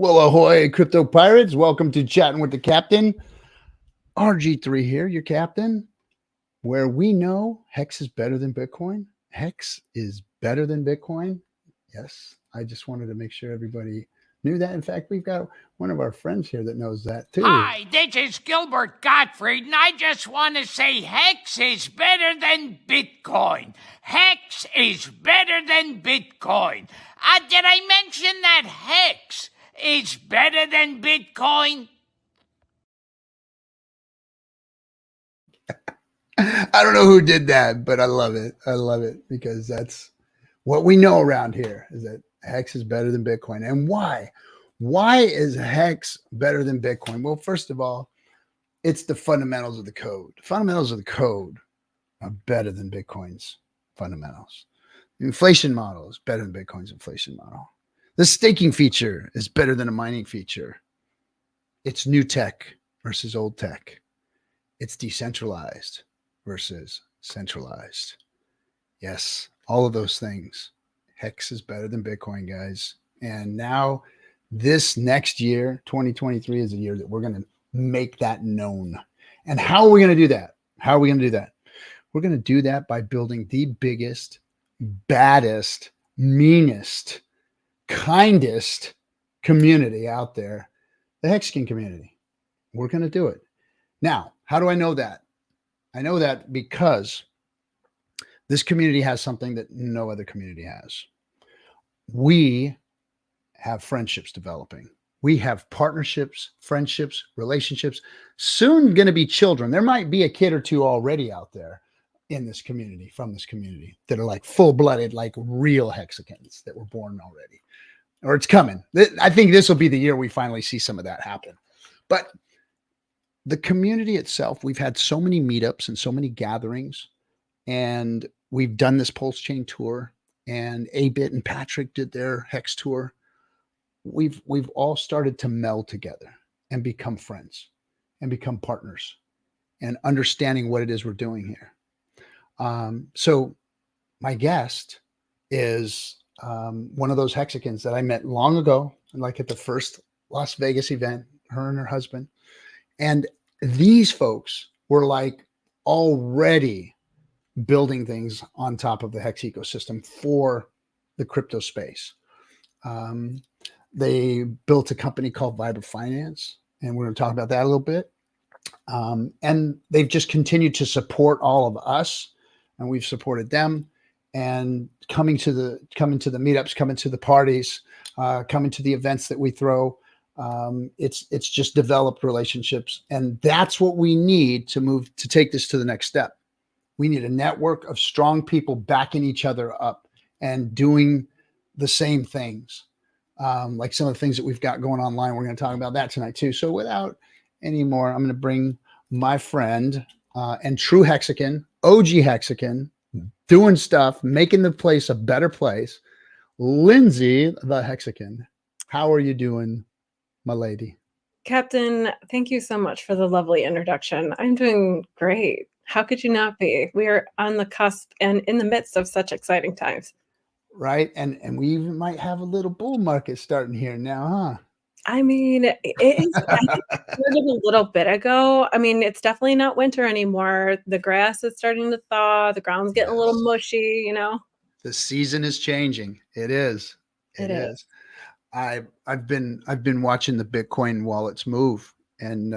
Well, ahoy, crypto pirates. Welcome to Chatting with the Captain. RG3 here, your captain, where we know Hex is better than Bitcoin. Hex is better than Bitcoin. Yes, I just wanted to make sure everybody knew that. In fact, we've got one of our friends here that knows that too. Hi, this is Gilbert Gottfried, and I just want to say Hex is better than Bitcoin. Hex is better than Bitcoin. Did I mention that Hex is better than Bitcoin? I don't know who did that, but I love it. I love it because that's what we know around here is that Hex is better than Bitcoin. And why? Why is Hex better than Bitcoin? Well, first of all, it's the fundamentals of the code. The fundamentals of the code are better than Bitcoin's fundamentals. The inflation model is better than Bitcoin's inflation model. The staking feature is better than a mining feature. It's new tech versus old tech. It's decentralized versus centralized. Yes, all of those things. Hex is better than Bitcoin, guys. And now this next year, 2023, is a year that we're going to make that known. And how are we going to do that? How are we going to do that? We're going to do that by building the biggest, baddest, meanest, kindest community out there, the Hexicans community. We're going to do it. Now, how do I know that? I know that because this community has something that no other community has. We have friendships developing. We have partnerships, friendships, relationships, soon going to be children. There might be a kid or two already out there in this community, from this community, that are like full-blooded, like real Hexicans that were born already. Or it's coming. I think this will be the year we finally see some of that happen. But the community itself, we've had so many meetups and so many gatherings, and we've done this Pulse Chain tour, and A-Bit and Patrick did their Hex tour. We've all started to meld together and become friends and become partners and understanding what it is we're doing here. So my guest is one of those Hexicans that I met long ago, like at the first Las Vegas event, her and her husband. And these folks were like already building things on top of the Hex ecosystem for the crypto space. They built a company called Viber Finance, and we're going to talk about that a little bit. And they've just continued to support all of us, and we've supported them. And coming to the meetups, coming to the parties, coming to the events that we throw. It's just developed relationships, and that's what we need to take this to the next step. We need a network of strong people backing each other up and doing the same things. Like some of the things that we've got going online. We're going to talk about that tonight too. So without any more, I'm going to bring my friend and true Hexican, OG Hexican, doing stuff, making the place a better place, Lindsay, the Hexican. How are you doing, my lady? Captain, thank you so much for the lovely introduction. I'm doing great. How could you not be? We are on the cusp and in the midst of such exciting times. Right. And we even might have a little bull market starting here now, huh? I mean, it is started a little bit ago. I mean, it's definitely not winter anymore. The grass is starting to thaw. The ground's getting a little mushy, you know. The season is changing. It is. It is. I've been watching the Bitcoin wallets move and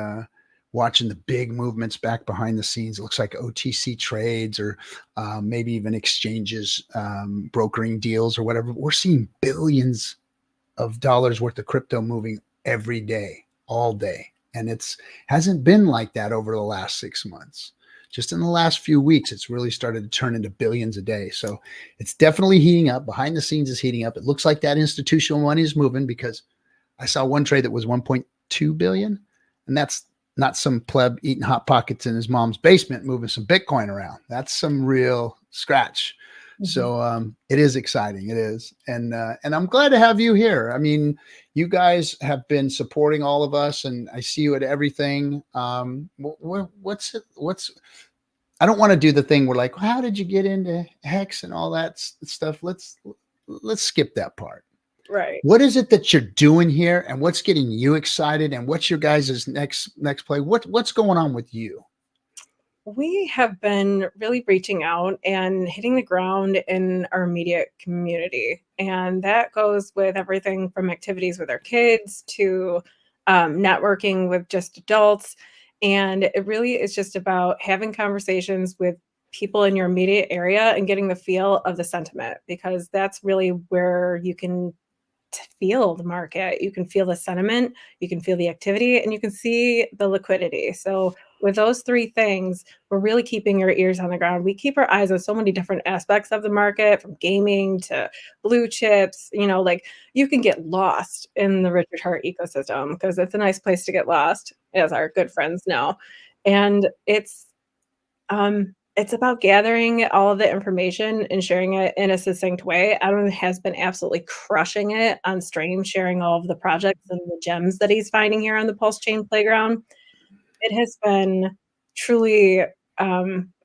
watching the big movements back behind the scenes. It looks like OTC trades or maybe even exchanges brokering deals or whatever. We're seeing billions of dollars worth of crypto moving every day, all day. And it's hasn't been like that over the last 6 months. Just in the last few weeks, it's really started to turn into billions a day. So it's definitely heating up. Behind the scenes is heating up. It looks like that institutional money is moving because I saw one trade that was 1.2 billion. And that's not some pleb eating Hot Pockets in his mom's basement, moving some Bitcoin around. That's some real scratch. Mm-hmm. So it is exciting. It is. And I'm glad to have you here. I mean, you guys have been supporting all of us, and I see you at everything. What's I don't want to do the thing where like, how did you get into Hex and all that stuff? Let's skip that part. Right. What is it that you're doing here, and what's getting you excited, and what's your guys' next play? What's going on with you? We have been really reaching out and hitting the ground in our immediate community. And that goes with everything from activities with our kids to networking with just adults. And it really is just about having conversations with people in your immediate area and getting the feel of the sentiment, because that's really where you can feel the market. You can feel the sentiment, you can feel the activity, and you can see the liquidity. So with those three things, we're really keeping our ears on the ground. We keep our eyes on so many different aspects of the market, from gaming to blue chips. Like, you can get lost in the Richard Hart ecosystem because it's a nice place to get lost, as our good friends know. And it's about gathering all of the information and sharing it in a succinct way. Adam has been absolutely crushing it on stream, sharing all of the projects and the gems that he's finding here on the Pulse Chain Playground. It has been truly,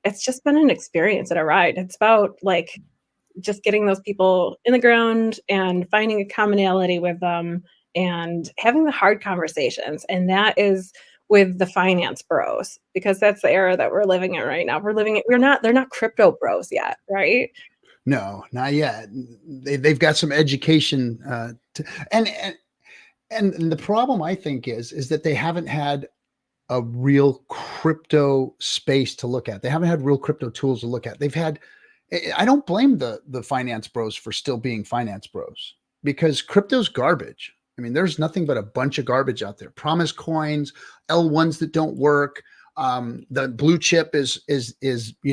it's just been an experience and a ride. It's about like just getting those people in the ground and finding a commonality with them and having the hard conversations. And that is with the finance bros, because that's the era that we're living in right now. They're not crypto bros yet, right? No, not yet. They've got some education, and the problem, I think, is that they haven't had a real crypto space to look at. They haven't had real crypto tools to look at. I don't blame the finance bros for still being finance bros, because crypto's garbage. I mean, there's nothing but a bunch of garbage out there. Promise coins, L1s that don't work. The blue chip is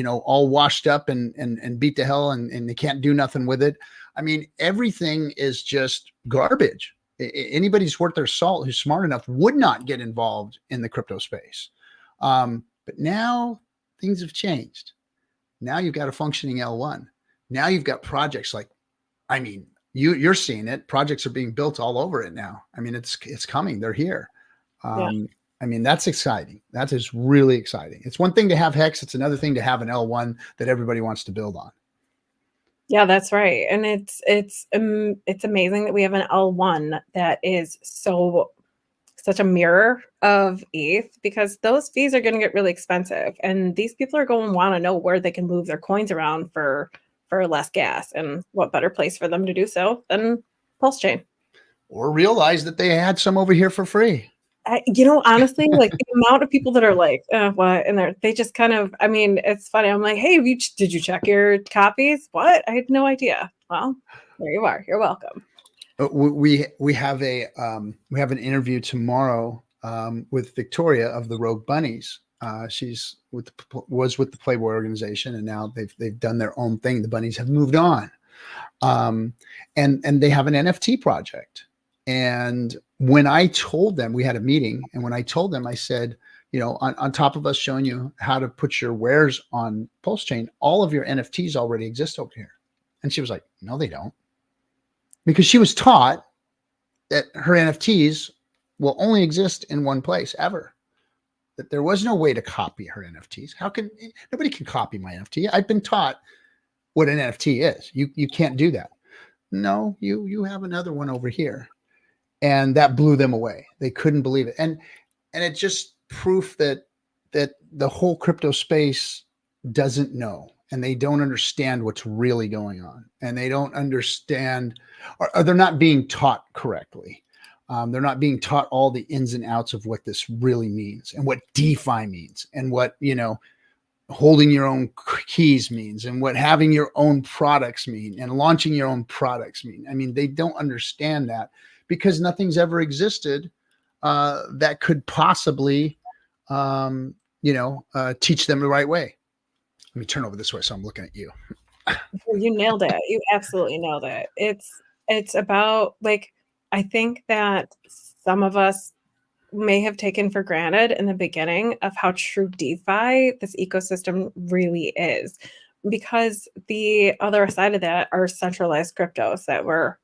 all washed up and beat to hell, and they can't do nothing with it. I mean, everything is just garbage. Anybody who's worth their salt, who's smart enough, would not get involved in the crypto space. But now things have changed. Now you've got a functioning L1. Now you've got projects like, I mean, you're seeing it. Projects are being built all over it now. I mean, it's coming. They're here. Yeah. I mean, that's exciting. That is really exciting. It's one thing to have Hex. It's another thing to have an L1 that everybody wants to build on. Yeah, that's right. And it's amazing that we have an L1 that is such a mirror of ETH, because those fees are going to get really expensive. And these people are going to want to know where they can move their coins around for less gas. And what better place for them to do so than Pulse Chain? Or realize that they had some over here for free. Honestly, like the amount of people that are like, what? And they just kind of, I mean, it's funny. I'm like, hey, did you check your copies? What? I had no idea. Well, there you are. You're welcome. We have an interview tomorrow with Victoria of the Rogue Bunnies. She's was with the Playboy organization, and now they've done their own thing. The bunnies have moved on, and they have an NFT project. And when I told them, we had a meeting, and when I told them, I said, on top of us showing you how to put your wares on Pulse Chain, all of your NFTs already exist over here. And she was like, no, they don't. Because she was taught that her NFTs will only exist in one place ever. That there was no way to copy her NFTs. Nobody can copy my NFT? I've been taught what an NFT is. You can't do that. No, you have another one over here. And that blew them away. They couldn't believe it. And it's just proof that the whole crypto space doesn't know, and they don't understand what's really going on, and they don't understand, or they're not being taught correctly. They're not being taught all the ins and outs of what this really means, and what DeFi means, and what holding your own keys means, and what having your own products mean, and launching your own products mean. I mean, they don't understand that, because nothing's ever existed that could possibly teach them the right way. Let me turn over this way so I'm looking at you. You nailed it. You absolutely nailed it. It's about, like, I think that some of us may have taken for granted in the beginning of how true DeFi, this ecosystem, really is, because the other side of that are centralized cryptos that we're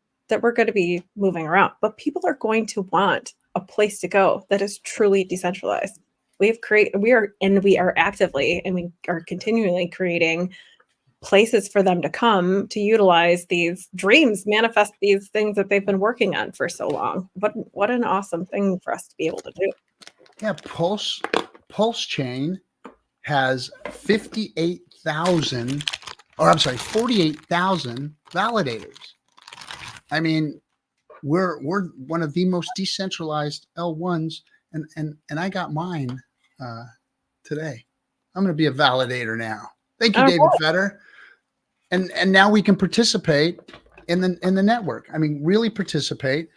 going to be moving around. But people are going to want a place to go that is truly decentralized. We are actively, and we are continually creating places for them to come to utilize these dreams, manifest these things that they've been working on for so long. What an awesome thing for us to be able to do. Yeah, Pulse Chain has 48,000 validators. I mean, we're one of the most decentralized L1s, and I got mine today. I'm going to be a validator now. Thank you, David Fetter. And now we can participate in the network. I mean, really participate,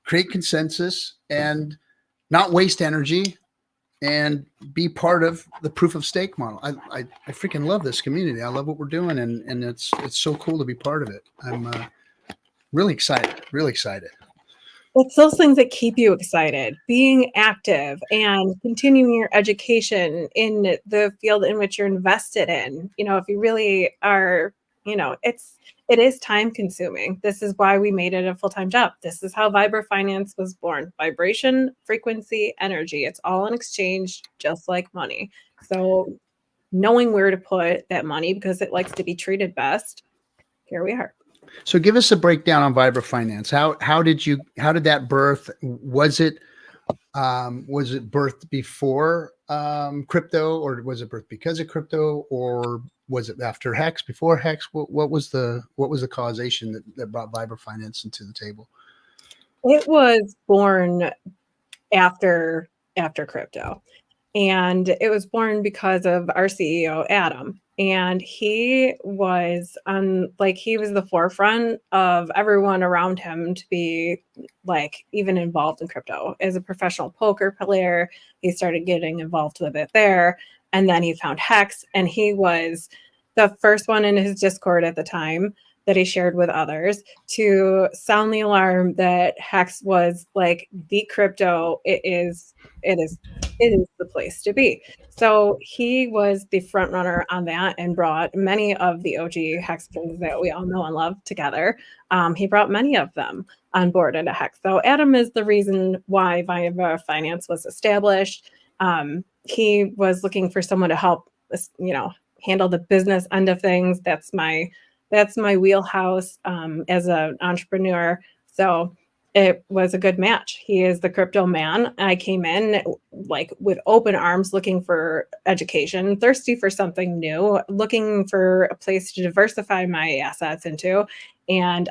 create consensus, and not waste energy, and be part of the proof of stake model. I freaking love this community. I love what we're doing, and it's so cool to be part of it. I'm really excited. Really excited. It's those things that keep you excited, being active and continuing your education in the field in which you're invested in. You know, if you really are, you know, it is time consuming. This is why we made it a full-time job. This is how Vibra Finance was born. Vibration, frequency, energy. It's all in exchange, just like money. So knowing where to put that money because it likes to be treated best, here we are. So give us a breakdown on Vibra Finance. How did that birth? Was it birthed before crypto, or was it birthed because of crypto, or was it after Hex, before Hex? What was the causation that brought Vibra Finance into the table? It was born after crypto, and it was born because of our CEO Adam. And he was he was the forefront of everyone around him to be like even involved in crypto. As a professional poker player, he started getting involved with it there. And then he found Hex, and he was the first one in his Discord at the time that he shared with others to sound the alarm that Hex was like the crypto. It is the place to be. So he was the front runner on that and brought many of the OG Hexicans that we all know and love together. He brought many of them on board into Hex. So Adam is the reason why Vibra Finance was established. He was looking for someone to help, you know, handle the business end of things. That's my wheelhouse as an entrepreneur. So it was a good match. He is the crypto man. I came in like with open arms, looking for education, thirsty for something new, looking for a place to diversify my assets into. And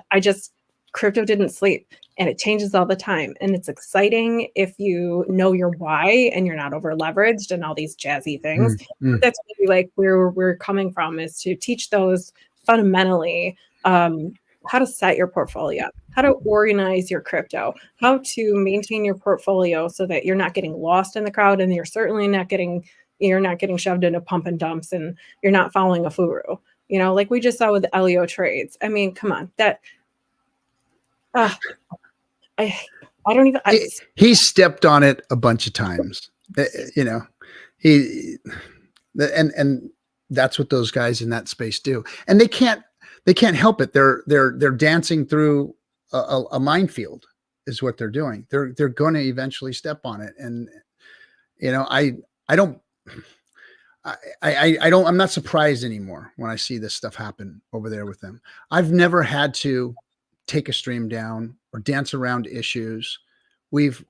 crypto didn't sleep, and it changes all the time. And it's exciting if you know your why and you're not over leveraged and all these jazzy things. That's really like where we're coming from, is to teach those fundamentally, how to set your portfolio up, how to organize your crypto, how to maintain your portfolio so that you're not getting lost in the crowd, and you're certainly not getting shoved into pump and dumps, and you're not following a furu. You know, like we just saw with the LEO trades. I mean, come on, I don't even. He stepped on it a bunch of times. You know, and that's what those guys in that space do, and they can't help it. They're dancing through a minefield is what they're doing. They're going to eventually step on it. And, you know, I'm not surprised anymore when I see this stuff happen over there with them. I've never had to take a stream down or dance around issues. We've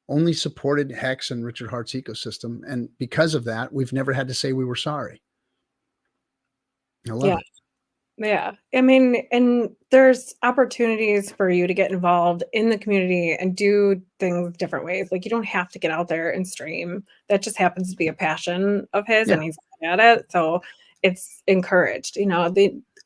only supported Hex and Richard Hart's ecosystem. And because of that, we've never had to say we were sorry. I love it. Yeah. I mean, and there's opportunities for you to get involved in the community and do things different ways. Like, you don't have to get out there and stream. That just happens to be a passion of his, and he's good at it. So it's encouraged. You know,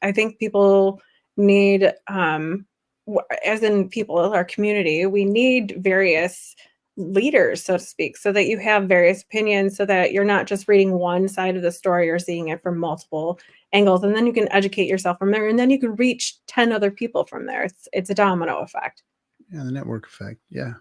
I think people need, as in people, our community, we need various leaders, so to speak, so that you have various opinions, so that you're not just reading one side of the story, or seeing it from multiple angles, and then you can educate yourself from there, and then you can reach 10 other people from there. It's a domino effect. Yeah, the network effect. Yeah.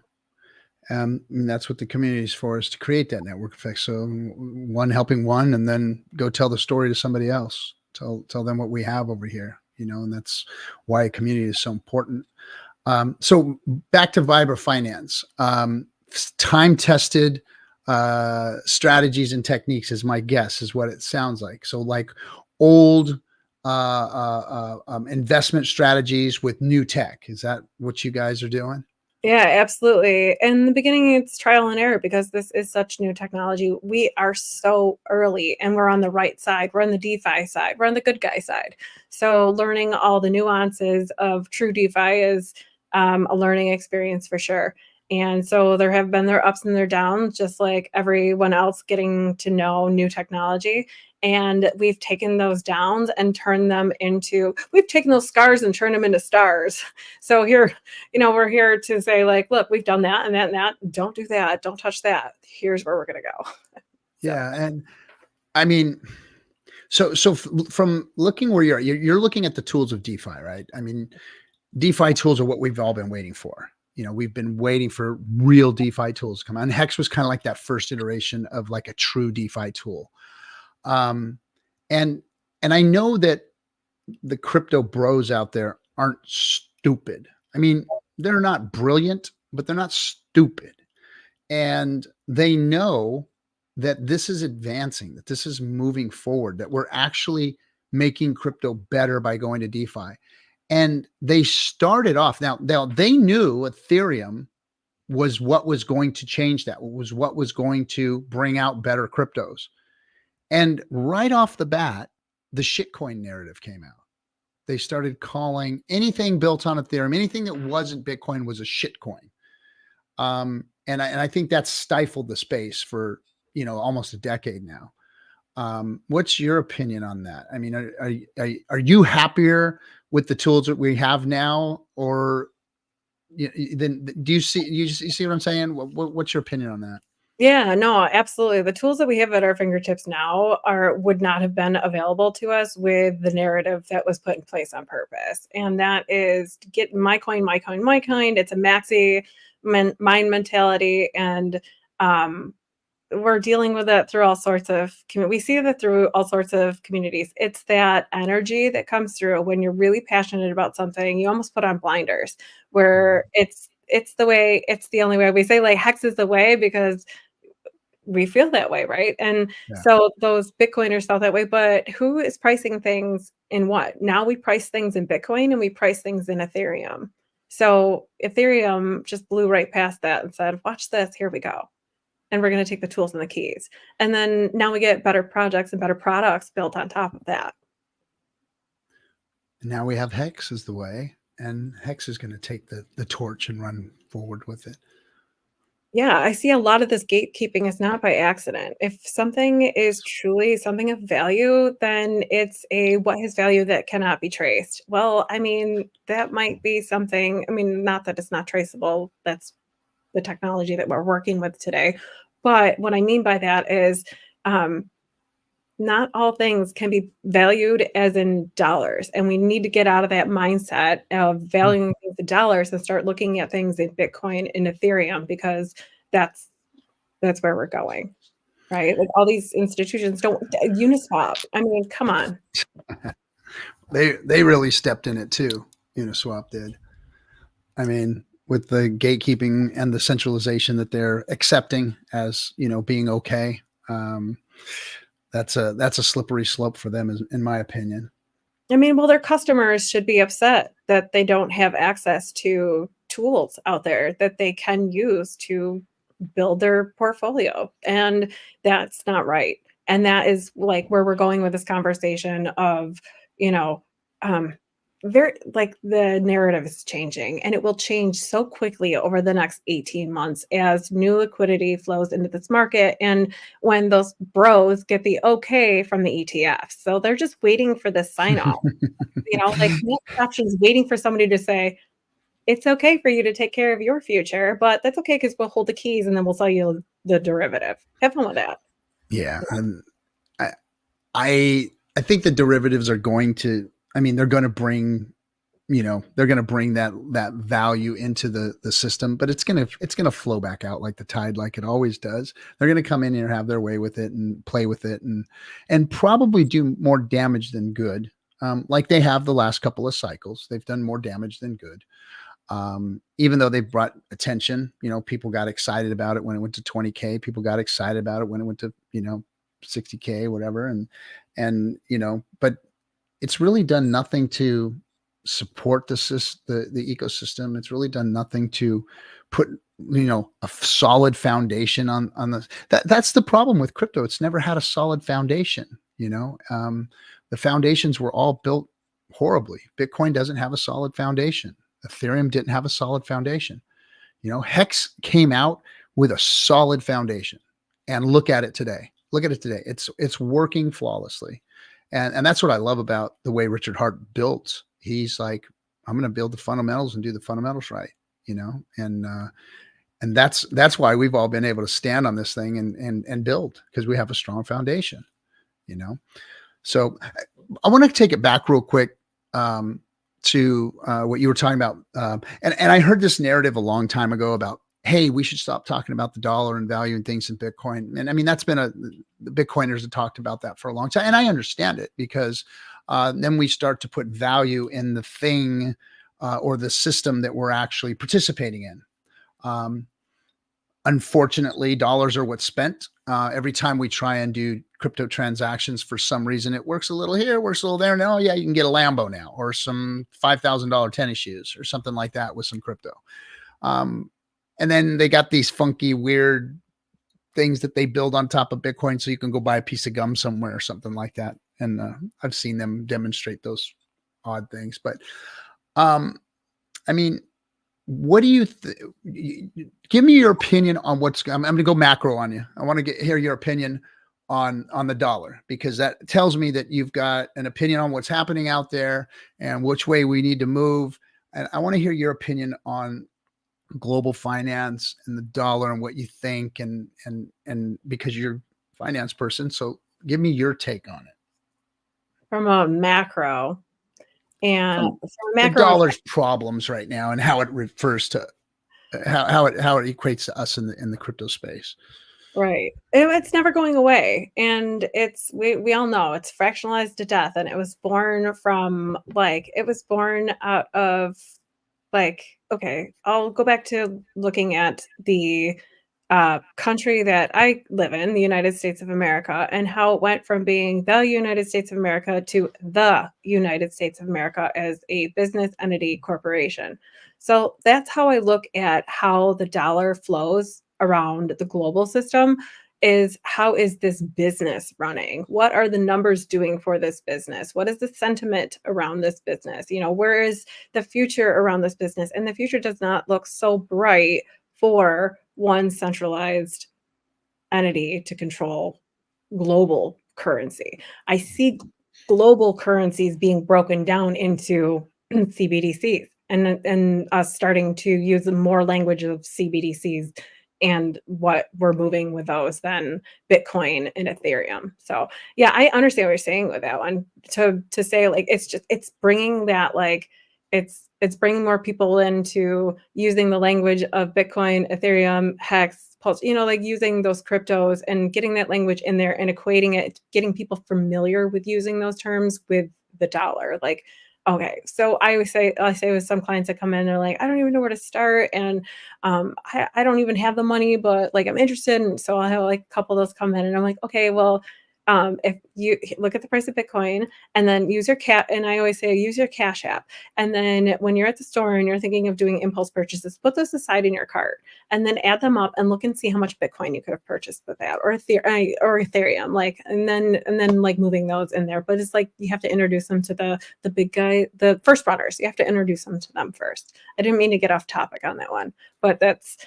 And that's what the community is for, is to create that network effect. So one helping one, and then go tell the story to somebody else, tell them what we have over here, you know, and that's why a community is so important. So back to Vibra Finance, time tested, strategies and techniques is my guess, is what it sounds like. So like old investment strategies with new tech. Is that what you guys are doing? Yeah, absolutely. In the beginning, it's trial and error because this is such new technology. We are so early and we're on the right side. We're on the DeFi side. We're on the good guy side. So learning all the nuances of true DeFi is a learning experience for sure. And so there have been their ups and their downs, just like everyone else getting to know new technology. And we've taken those downs and turned them into, we've taken those scars and turned them into stars. So here, we're here to say like, look, we've done that and that and that. Don't do that. Don't touch that. Here's where we're going to go. Yeah. And I mean, so from looking where you're looking at the tools of DeFi, right? I mean, DeFi tools are what we've all been waiting for. We've been waiting for real DeFi tools to come out. And Hex was kind of like that first iteration of like a true DeFi tool. And I know that the crypto bros out there aren't stupid. I mean, they're not brilliant, but they're not stupid. And they know that this is advancing, that this is moving forward, that we're actually making crypto better by going to DeFi. And they started off, now they knew Ethereum was what was going to change that, was what was going to bring out better cryptos. And right off the bat, the shitcoin narrative came out. They started calling anything built on Ethereum, anything that wasn't Bitcoin was a shitcoin. And I think that's stifled the space for, almost a decade now. What's your opinion on that? I mean, are you happier with the tools that we have now, or then do you see what I'm saying? What's your opinion on that? Yeah, no, absolutely. The tools that we have at our fingertips now would not have been available to us with the narrative that was put in place on purpose. And that is to get my coin, my coin, my coin. It's a maxi mind mentality. And we're dealing with that through all sorts of, we see that through all sorts of communities. It's that energy that comes through when you're really passionate about something. You almost put on blinders where it's the only way. We say like Hex is the way because we feel that way, right? And so those Bitcoiners felt that way, but who is pricing things in what? Now we price things in Bitcoin and we price things in Ethereum. So Ethereum just blew right past that and said, watch this, here we go. And we're going to take the tools and the keys. And then now we get better projects and better products built on top of that. Now we have Hex as the way, and Hex is going to take the torch and run forward with it. Yeah, I see a lot of this gatekeeping is not by accident. If something is truly something of value, then it's what has value that cannot be traced. Well, I mean, that might be something, I mean, not that it's not traceable. That's the technology that we're working with today. But what I mean by that is not all things can be valued as in dollars. And we need to get out of that mindset of valuing things in dollars and start looking at things in Bitcoin and Ethereum, because that's where we're going, right? Like all these institutions Uniswap. I mean, come on. They really stepped in it too. Uniswap did. I mean, with the gatekeeping and the centralization that they're accepting as, being okay. That's a slippery slope for them, in my opinion. I mean, well, their customers should be upset that they don't have access to tools out there that they can use to build their portfolio. And that's not right. And that is like where we're going with this conversation of, very like the narrative is changing, and it will change so quickly over the next 18 months as new liquidity flows into this market. And when those bros get the okay from the ETFs, so they're just waiting for the sign off, like next option is waiting for somebody to say, it's okay for you to take care of your future, but that's okay because we'll hold the keys and then we'll sell you the derivative. Have fun with that. Yeah. And I think the derivatives are going to, they're going to bring, that value into the system, but it's going to flow back out like the tide, like it always does. They're going to come in and have their way with it and play with it and probably do more damage than good. Like they have the last couple of cycles, they've done more damage than good. Even though they brought attention, people got excited about it when it went to 20K. People got excited about it when it went to 60K, whatever, but it's really done nothing to support the ecosystem. It's really done nothing to put a solid foundation on that's the problem with crypto. It's never had a solid foundation. The foundations were all built horribly. Bitcoin doesn't have a solid foundation. Ethereum didn't have a solid foundation. Hex came out with a solid foundation, and look at it today. It's working flawlessly. And that's what I love about the way Richard Hart built. He's like, I'm going to build the fundamentals and do the fundamentals right, and that's why we've all been able to stand on this thing and build, because we have a strong foundation, So I want to take it back real quick to what you were talking about. And I heard this narrative a long time ago about, hey, we should stop talking about the dollar and value and things in Bitcoin. And I mean, that's been the Bitcoiners have talked about that for a long time. And I understand it, because then we start to put value in the thing or the system that we're actually participating in. Unfortunately, dollars are what's spent. Every time we try and do crypto transactions, for some reason, it works a little here, works a little there. Now, yeah, you can get a Lambo now, or some $5,000 tennis shoes or something like that with some crypto. And then they got these funky, weird things that they build on top of Bitcoin, so you can go buy a piece of gum somewhere or something like that. And I've seen them demonstrate those odd things. But I mean, what do you give me your opinion on what's? I'm going to go macro on you. I want to hear your opinion on the dollar, because that tells me that you've got an opinion on what's happening out there and which way we need to move. And I want to hear your opinion on global finance and the dollar and what you think, and because you're a finance person, so give me your take on it from a macro. And the dollar's problems right now and how it refers to how it equates to us in the crypto space. Right. It's never going away. And we all know it's fractionalized to death. And it was born out of okay, I'll go back to looking at the country that I live in, the United States of America, and how it went from being the United States of America to the United States of America as a business entity corporation. So that's how I look at how the dollar flows around the global system. Is how is this business running? What are the numbers doing for this business? What is the sentiment around this business? Where is the future around this business? And the future does not look so bright for one centralized entity to control global currency. I see global currencies being broken down into CBDCs, and us starting to use more language of CBDCs and what we're moving with those than Bitcoin and Ethereum. So yeah, I understand what you're saying with that one. To say it's bringing that it's bringing more people into using the language of Bitcoin, Ethereum, Hex, Pulse, using those cryptos and getting that language in there and equating it, getting people familiar with using those terms with the dollar. Okay, so I say with some clients that come in, they're like, I don't even know where to start, and I don't even have the money, but I'm interested. And so I'll have a couple of those come in, and I'm like, okay, well, if you look at the price of Bitcoin and then use your and I always say use your Cash App, and then when you're at the store and you're thinking of doing impulse purchases, put those aside in your cart and then add them up and look and see how much Bitcoin you could have purchased with that, or Ethereum, and then moving those in there. But it's you have to introduce them to the big guy, the first runners. You have to introduce them to them first. I didn't mean to get off topic on that one, but that's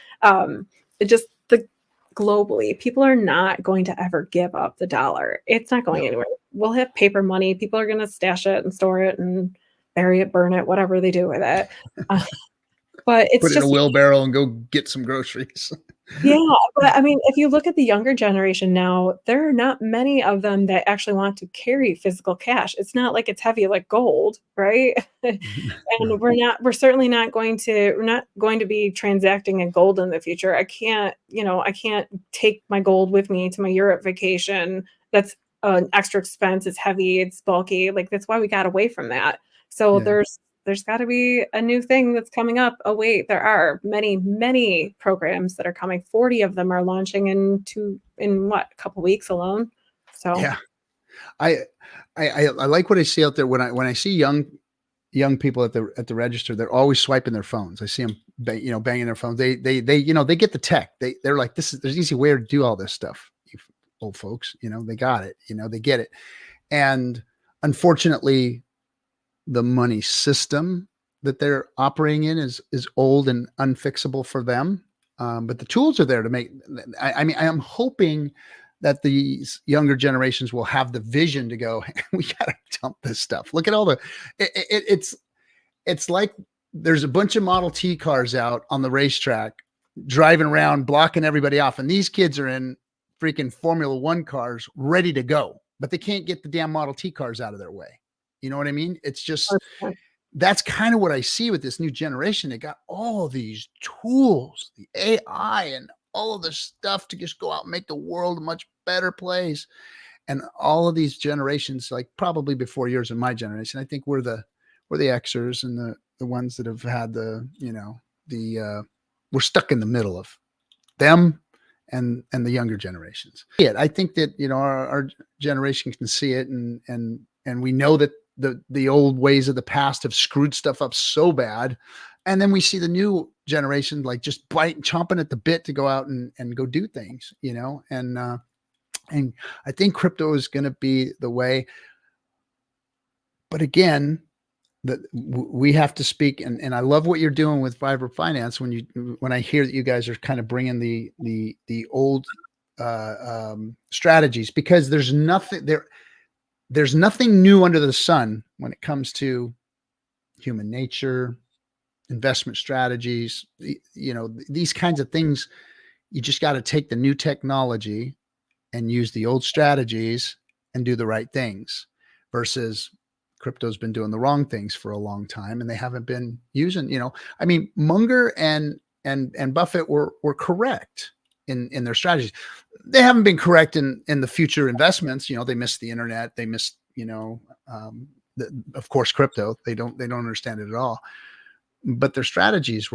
globally, people are not going to ever give up the dollar. It's not going anywhere. We'll have paper money. People are going to stash it and store it and bury it, burn it, whatever they do with it. But it's put it in a wheelbarrow and go get some groceries. Yeah, but I mean, if you look at the younger generation now, there are not many of them that actually want to carry physical cash. It's not like it's heavy like gold, right? And we're certainly not going to be transacting in gold in the future. I can't take my gold with me to my Europe vacation. That's an extra expense. It's heavy, it's bulky. That's why we got away from that. So there's there's got to be a new thing that's coming up. Oh wait, there are many programs that are coming. 40 of them are launching in what, a couple weeks alone. So Yeah. I like what I see out there when I see young people at the register. They're always swiping their phones. I see them, banging their phones. They they get the tech. They're like, there's an easy way to do all this stuff. You old folks, they got it. They get it. And unfortunately, the money system that they're operating in is old and unfixable for them. But the tools are there to make. I mean, I am hoping that these younger generations will have the vision to go, we got to dump this stuff. Look at all the, it's like there's a bunch of Model T cars out on the racetrack driving around, blocking everybody off. And these kids are in freaking Formula One cars ready to go, but they can't get the damn Model T cars out of their way. You know what I mean? It's just, that's kind of what I see with this new generation. They got all these tools, the AI and all of this stuff to just go out and make the world a much better place. And all of these generations, like probably before yours and my generation, I think we're the Xers and the ones that have had we're stuck in the middle of them and the younger generations. I think that, our generation can see it and we know that the old ways of the past have screwed stuff up so bad. And then we see the new generation, like just chomping at the bit to go out and go do things, and I think crypto is going to be the way. But again, we have to speak. And I love what you're doing with Vibrant Finance. When I hear that you guys are kind of bringing the old strategies, because there's nothing new under the sun when it comes to human nature, investment strategies, these kinds of things. You just got to take the new technology and use the old strategies and do the right things, versus crypto's been doing the wrong things for a long time and they haven't been using, I mean, Munger and Buffett were correct in their strategies. They haven't been correct in the future investments. They missed the internet. They missed, of course, crypto. They don't understand it at all. But their strategies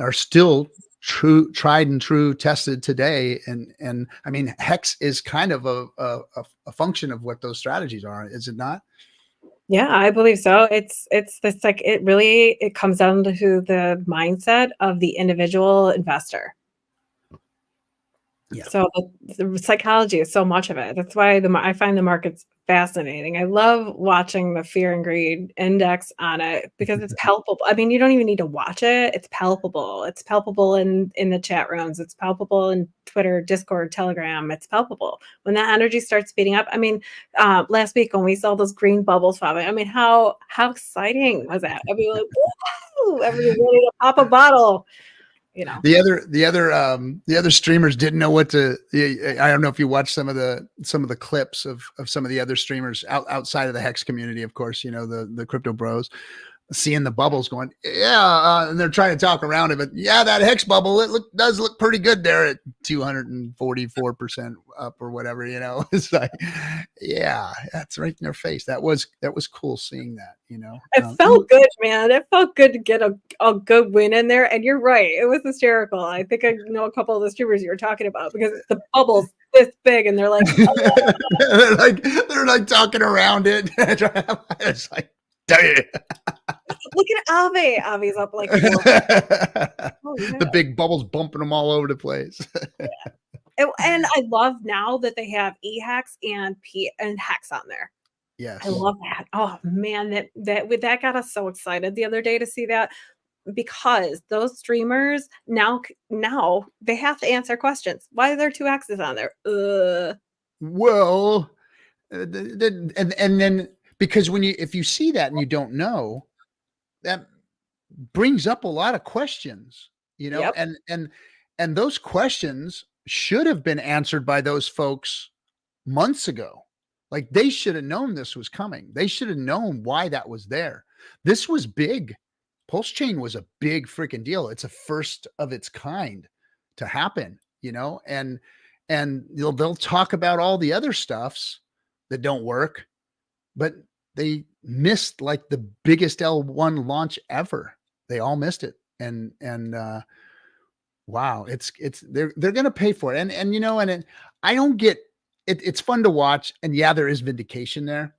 are still true, tried and true, tested today. And I mean, Hex is kind of a function of what those strategies are, is it not? yeah, I believe so. It's this, like, it comes down to the mindset of the individual investor. Yeah. So the psychology is so much of it. That's why I find the markets fascinating. I love watching the fear and greed index on it because it's palpable. I mean, you don't even need to watch it. It's palpable. It's palpable in the chat rooms. It's palpable in Twitter, Discord, Telegram. It's palpable. When that energy starts speeding up. I mean, last week when we saw those green bubbles popping, I mean, how exciting was that? I mean, like, woo! Everybody ready to pop a bottle. The other streamers didn't know what to. I don't know if you watched some of the clips of some of the other streamers outside of the Hex community, of course, the crypto bros, seeing the bubbles going, and they're trying to talk around it, but that Hex bubble, does look pretty good there at 244% up or whatever, It's like, that's right in their face. That was cool seeing that, It felt good, man. It felt good to get a good win in there. And you're right, it was hysterical. I think I know a couple of the streamers you were talking about, because the bubble's this big and they're like, they're like talking around it. It's like, damn. look at Avi. Avi's up like the big bubbles bumping them all over the place. And I love now that they have HEX and HEX on there. Yes, I love that. Oh man, that got us so excited the other day to see that, because those streamers now they have to answer questions. Why are there two X's on there? Well, and then, because if you see that and you don't know, that brings up a lot of questions, Yep. and those questions should have been answered by those folks months ago. Like, they should have known this was coming. They should have known why that was there. This was big. Pulse chain was a big freaking deal. It's a first of its kind to happen, and they'll talk about all the other stuffs that don't work, but they missed like the biggest L1 launch ever. They all missed it. And wow, they're going to pay for it. And, you know, I don't get it. It's fun to watch. And yeah, there is vindication there.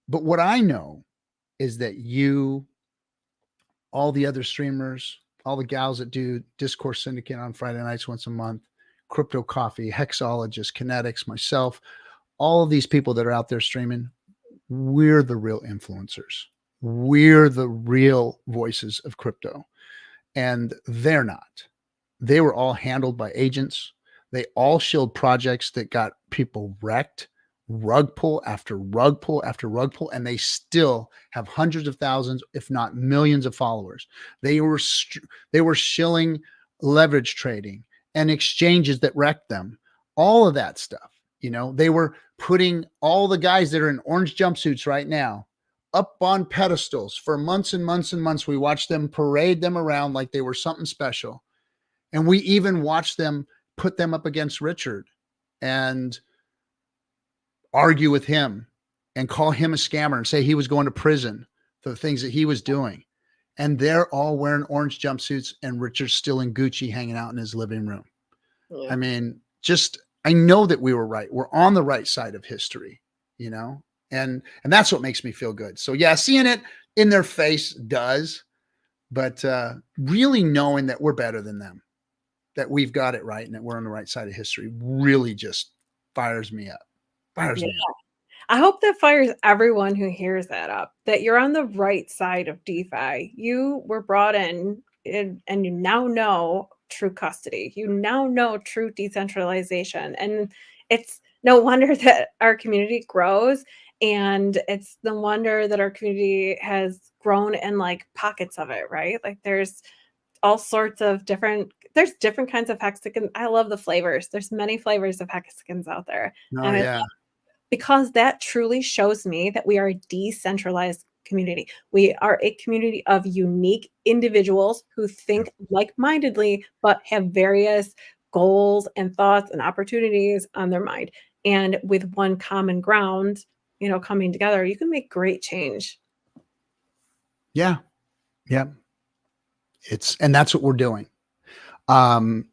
But what I know is that all the other streamers, all the gals that do Discourse Syndicate on Friday nights once a month, Crypto Coffee, Hexologist, Kinetics, myself, all of these people that are out there streaming, we're the real influencers. We're the real voices of crypto. And they're not. They were all handled by agents. They all shilled projects that got people wrecked, rug pull after rug pull after rug pull, and they still have hundreds of thousands, if not millions of followers. They were shilling leverage trading and exchanges that wrecked them. All of that stuff. You know, they were putting all the guys that are in orange jumpsuits right now up on pedestals for months and months and months. We watched them parade them around like they were something special. And we even watched them put them up against Richard and argue with him and call him a scammer and say he was going to prison for the things that he was doing. And they're all wearing orange jumpsuits and Richard's still in Gucci hanging out in his living room. Yeah. I mean, I know that we were right. We're on the right side of history, you know, and that's what makes me feel good. So yeah, seeing it in their face does, but really knowing that we're better than them, that we've got it right and that we're on the right side of history really just fires me up. Fires me up. I hope that fires everyone who hears that up, that you're on the right side of DeFi. You were brought in and you now know true custody. You now know true decentralization. And it's no wonder that our community grows. And it's no wonder that our community has grown in like pockets of it, right? Like there's all sorts of different kinds of Hexicans. I love the flavors. There's many flavors of Hexicans out there. Oh, yeah. Because that truly shows me that we are a decentralized community. We are a community of unique individuals who think like-mindedly, but have various goals and thoughts and opportunities on their mind. And with one common ground, you know, coming together, you can make great change. Yeah. Yeah. And that's what we're doing.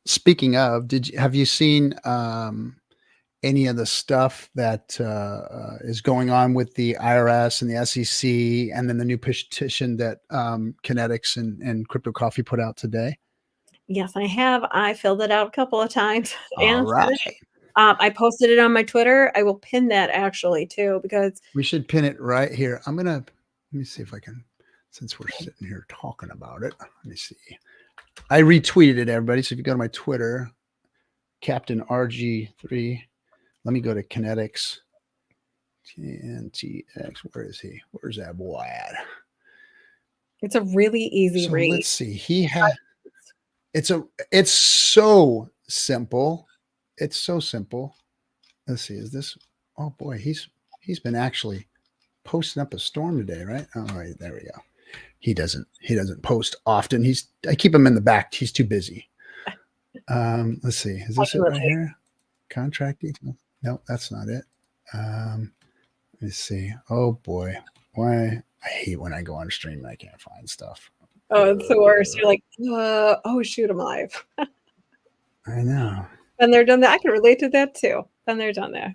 Speaking of, have you seen any of the stuff that is going on with the IRS and the SEC, and then the new petition that Kinetics and Crypto Coffee put out today? Yes, I have. I filled it out a couple of times. All right. I posted it on my Twitter. I will pin that actually too, because we should pin it right here. Let me see if I can, since we're sitting here talking about it. Let me see. I retweeted it, everybody. So if you go to my Twitter, Captain RG3. Let me go to Kinetics. TNTX. Where is he? Where's that boy at? It's a really easy read. Let's see. It's so simple. It's so simple. Let's see. Is this? Oh boy, he's been actually posting up a storm today, right? Oh, right, there we go. He doesn't post often. I keep him in the back. He's too busy. Let's see. Is this it right here? Contract details. No, that's not it. Let me see. Oh boy. Why? I hate when I go on stream and I can't find stuff. Oh, it's the worst. You're like, oh shoot, I'm live. I know. And they're done that. I can relate to that too. And they're done that.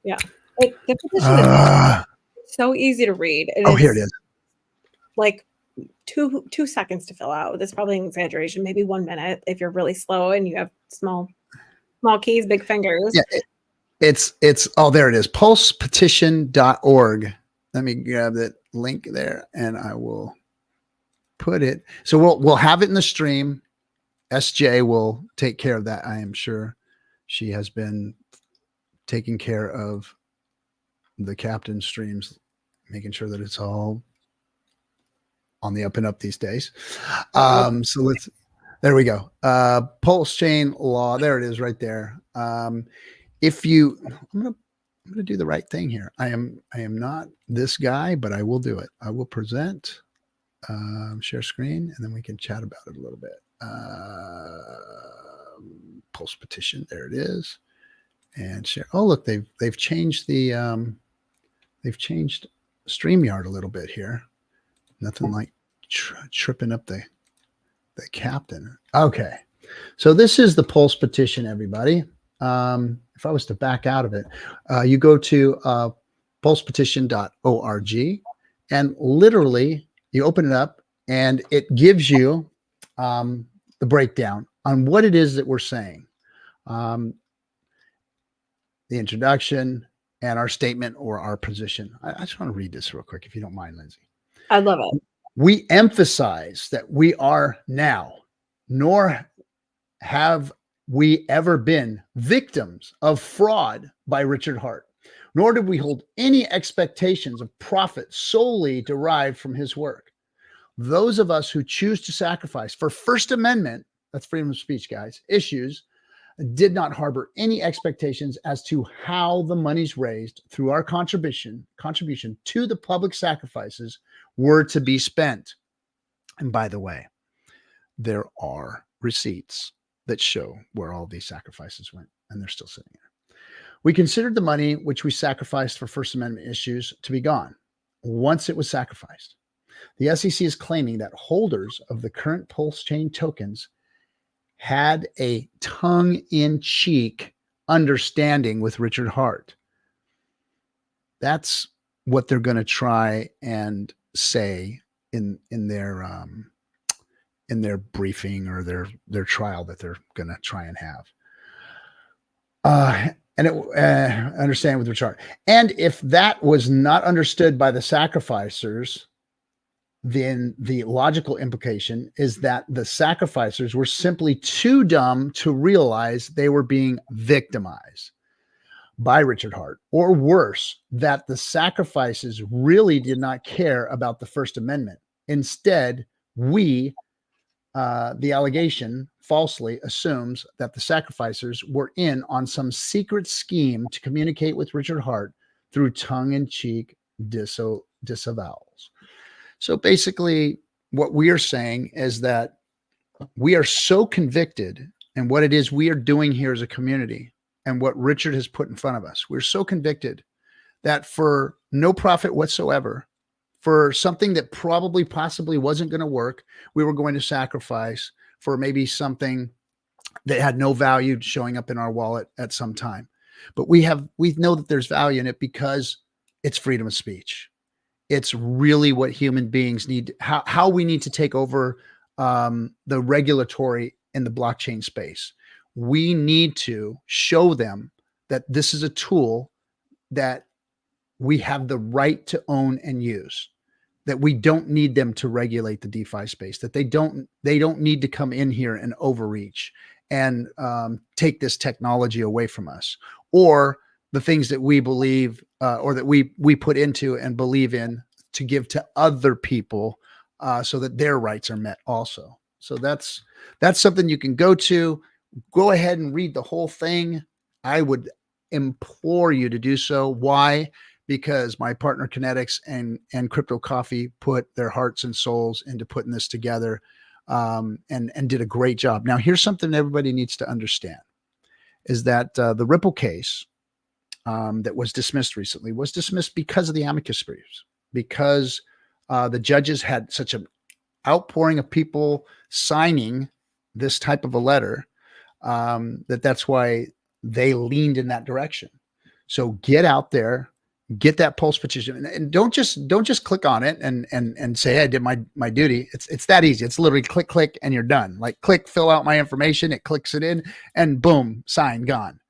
Yeah. The petition is so easy to read. Here it is. Like two seconds to fill out. That's probably an exaggeration. Maybe 1 minute if you're really slow and you have small keys, big fingers. Yeah. It's there it is. Pulsepetition.org. Let me grab that link there and I will put it. So we'll have it in the stream. SJ will take care of that. I am sure she has been taking care of the captain streams, making sure that it's all on the up and up these days. So there we go. Pulse chain law. There it is right there. I'm going to do the right thing here. I am not this guy, but I will do it. I will present, share screen, and then we can chat about it a little bit. Pulse petition. There it is. And share. Oh, look, they've changed the, StreamYard a little bit here. Nothing like tripping up the captain. Okay. So this is the Pulse petition, everybody. If I was to back out of it, you go to pulsepetition.org and literally you open it up and it gives you the breakdown on what it is that we're saying. The introduction and our statement or our position. I just want to read this real quick, if you don't mind, Lindsay. I love it. We emphasize that we are now, nor have we ever been victims of fraud by Richard Hart, nor did we hold any expectations of profit solely derived from his work. Those of us who choose to sacrifice for First Amendment, that's freedom of speech, guys, issues, did not harbor any expectations as to how the monies raised through our contribution to the public sacrifices were to be spent. And by the way, there are receipts that show where all these sacrifices went, and they're still sitting there. We considered the money which we sacrificed for First Amendment issues to be gone once it was sacrificed. The SEC is claiming that holders of the current Pulse Chain tokens had a tongue-in-cheek understanding with Richard Hart. That's what they're going to try and say in their briefing or their trial that they're going to try and have. Understand with Richard Hart. And if that was not understood by the sacrificers, then the logical implication is that the sacrificers were simply too dumb to realize they were being victimized by Richard Hart, or worse, that the sacrifices really did not care about the First Amendment. Instead, the allegation falsely assumes that the sacrificers were in on some secret scheme to communicate with Richard Hart through tongue-in-cheek disavowals. So basically, what we are saying is that we are so convicted in what it is we are doing here as a community and what Richard has put in front of us. We're so convicted that for no profit whatsoever, for something that probably possibly wasn't going to work, we were going to sacrifice for maybe something that had no value showing up in our wallet at some time. But we know that there's value in it because it's freedom of speech. It's really what human beings need, how we need to take over the regulatory in the blockchain space. We need to show them that this is a tool that we have the right to own and use, that we don't need them to regulate the DeFi space, that they don't need to come in here and overreach and take this technology away from us, or the things that we believe or that we put into and believe in to give to other people so that their rights are met also. So that's something you can go ahead and read the whole thing. I would implore you to do so. Why? Because my partner Kinetics and Crypto Coffee put their hearts and souls into putting this together and did a great job. Now, here's something everybody needs to understand is that the Ripple case that was dismissed recently was dismissed because of the amicus briefs, because the judges had such an outpouring of people signing this type of a letter that's why they leaned in that direction. So get out there, get that Pulse petition, and don't just click on it and say, hey, I did my duty. It's that easy. It's literally click, and you're done. Like click, fill out my information. It clicks it in and boom, sign, gone.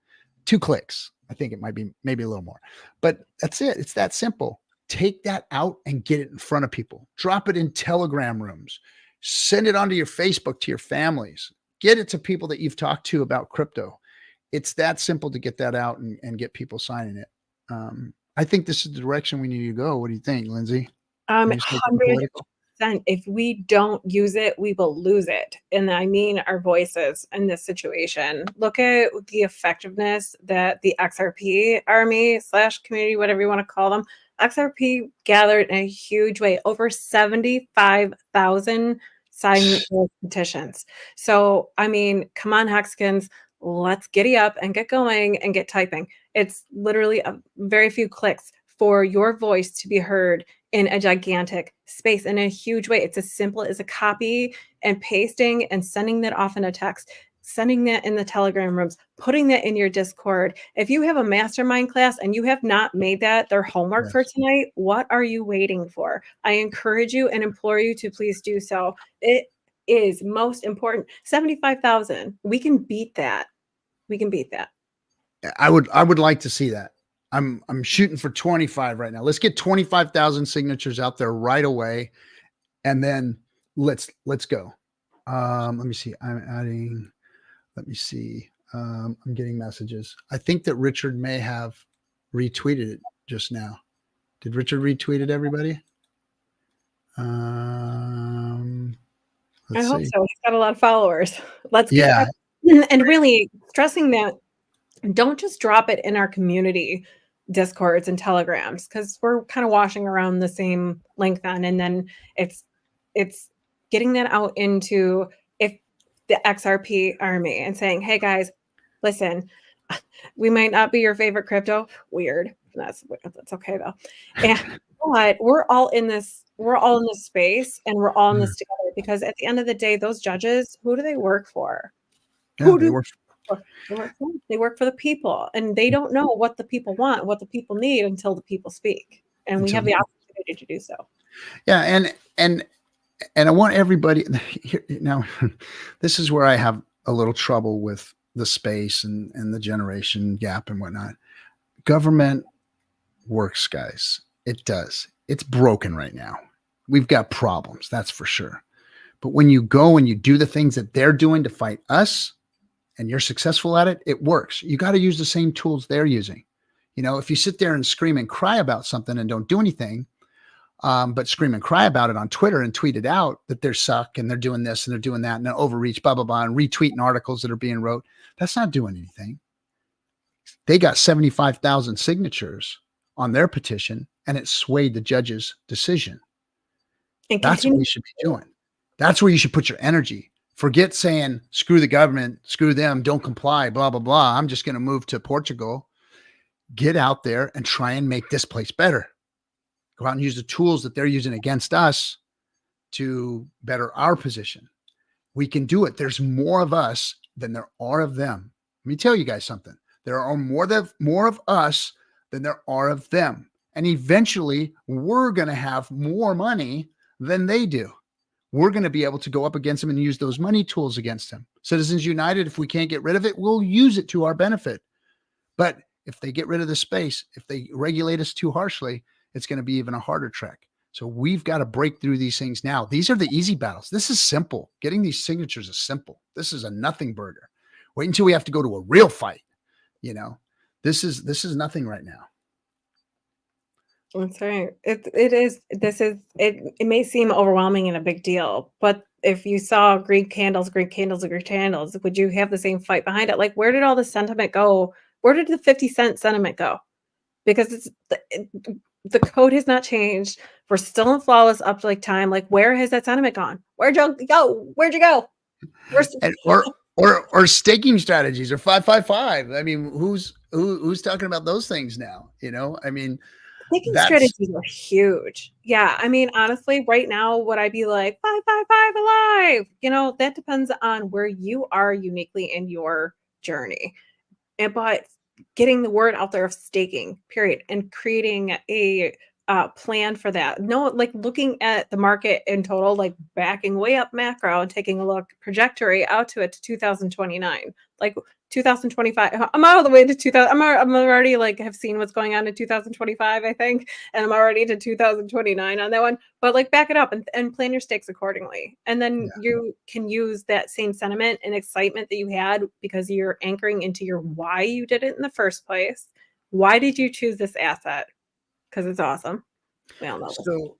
2 clicks. I think it might be maybe a little more, but that's it. It's that simple. Take that out and get it in front of people. Drop it in Telegram rooms. Send it onto your Facebook to your families. Get it to people that you've talked to about crypto. It's that simple to get that out and get people signing it. I think this is the direction we need to go. What do you think, Lindsay? 100%. If we don't use it, we will lose it. And I mean our voices in this situation. Look at the effectiveness that the XRP army / community, whatever you want to call them, XRP gathered in a huge way, over 75,000 signed petitions. So, I mean, come on, Hexicans, let's giddy up and get going and get typing. It's literally a very few clicks. for your voice to be heard in a gigantic space in a huge way. It's as simple as a copy and pasting and sending that off in a text, sending that in the Telegram rooms, putting that in your Discord. If you have a mastermind class and you have not made that their homework for tonight, what are you waiting for? I encourage you and implore you to please do so. It is most important. 75,000. We can beat that. We can beat that. I would like to see that. I'm shooting for 25 right now. Let's get 25,000 signatures out there right away, and then let's go. Let me see. I'm adding. Let me see. I'm getting messages. I think that Richard may have retweeted it just now. Did Richard retweet it, everybody? I hope so. He's got a lot of followers. Let's get and really stressing that. Don't just drop it in our community Discords and Telegrams, because we're kind of washing around the same link then. And then it's getting that out into the XRP army and saying, hey guys, listen, we might not be your favorite crypto. Weird. That's okay though. But we're all in this space, and we're all in this together, because at the end of the day, those judges, who do they work for? They work for the people, and they don't know what the people want, what the people need, until the people speak. And we have the opportunity to do so. Yeah. And I want everybody here now. This is where I have a little trouble with the space and the generation gap and whatnot. Government works, guys. It does. It's broken right now. We've got problems. That's for sure. But when you go and you do the things that they're doing to fight us, and you're successful at it, it works. You got to use the same tools they're using. You know, if you sit there and scream and cry about something and don't do anything, but scream and cry about it on Twitter and tweet it out that they're suck and they're doing this and they're doing that and they're overreach, blah, blah, blah, and retweeting articles that are being wrote, that's not doing anything. They got 75,000 signatures on their petition, and it swayed the judge's decision. That's what we should be doing. That's where you should put your energy. Forget saying, screw the government, screw them, don't comply, blah, blah, blah. I'm just going to move to Portugal. Get out there and try and make this place better. Go out and use the tools that they're using against us to better our position. We can do it. There's more of us than there are of them. Let me tell you guys something. There are more of us than there are of them. And eventually, we're going to have more money than they do. We're going to be able to go up against them and use those money tools against them. Citizens United, if we can't get rid of it, we'll use it to our benefit. But if they get rid of the space, if they regulate us too harshly, it's going to be even a harder trek. So we've got to break through these things now. These are the easy battles. This is simple. Getting these signatures is simple. This is a nothing burger. Wait until we have to go to a real fight. You know, this is nothing right now. That's right. It may seem overwhelming and a big deal, but if you saw green candles, would you have the same fight behind it? Like, where did all the sentiment go? Where did the 50-cent sentiment go? Because the code has not changed. We're still in flawless uptake time. Like, where has that sentiment gone? Where'd you go? Where'd you go? Or staking strategies or 555. I mean, who's talking about those things now? You know, I mean, staking strategies are huge. Yeah. I mean, honestly, right now, would I be like 555 alive? You know, that depends on where you are uniquely in your journey. But getting the word out there of staking, period, and creating a plan for that. No, like looking at the market in total, like backing way up macro and taking a look trajectory out to it to 2029, like 2025. I'm out of the way to 2000. I'm already like have seen what's going on in 2025, I think, and I'm already to 2029 on that one. But like back it up and plan your stakes accordingly, and then you can use that same sentiment and excitement that you had because you're anchoring into your why you did it in the first place. Why did you choose this asset? Because it's awesome. We all know.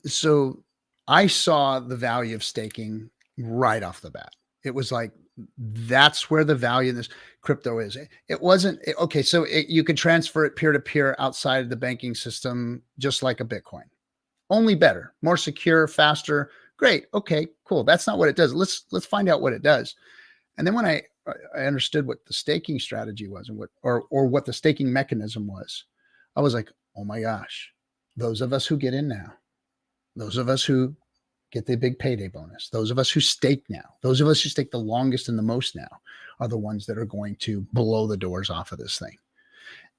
So I saw the value of staking right off the bat. It was like, that's where the value in this crypto is. It wasn't okay. So you could transfer it peer to peer outside of the banking system, just like a Bitcoin, only better, more secure, faster. Great. Okay, cool. That's not what it does. Let's find out what it does. And then when I understood what the staking strategy was and what the staking mechanism was, I was like, oh my gosh, those of us who get in now, those of us who get the big payday bonus, those of us who stake now, those of us who stake the longest and the most now are the ones that are going to blow the doors off of this thing.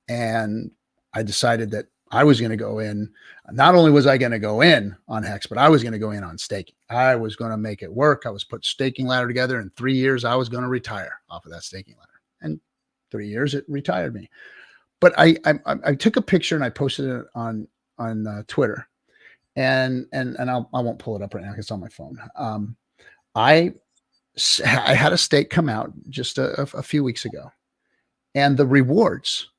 And I decided that I was going to go in. Not only was I going to go in on Hex, but I was going to go in on staking. I was going to make it work. I was put staking ladder together. In 3 years, I was going to retire off of that staking ladder. And 3 years, it retired me. But I took a picture and I posted it on Twitter, and I won't pull it up right now because it's on my phone. I had a stake come out just a few weeks ago, and the rewards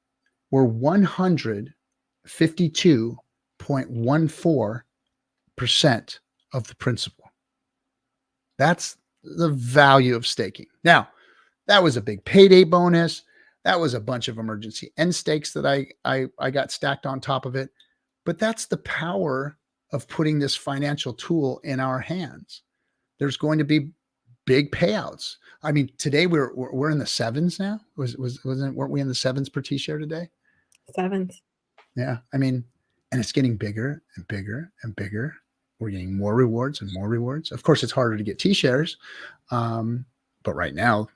were 152.14% of the principal. That's the value of staking. Now, that was a big payday bonus. That was a bunch of emergency end stakes that I got stacked on top of it. But that's the power of putting this financial tool in our hands. There's going to be big payouts. I mean, today we're in the sevens now. Weren't we in the sevens per T-share today? Sevens. Yeah. I mean, and it's getting bigger and bigger and bigger. We're getting more rewards and more rewards. Of course, it's harder to get T-shares. But right now,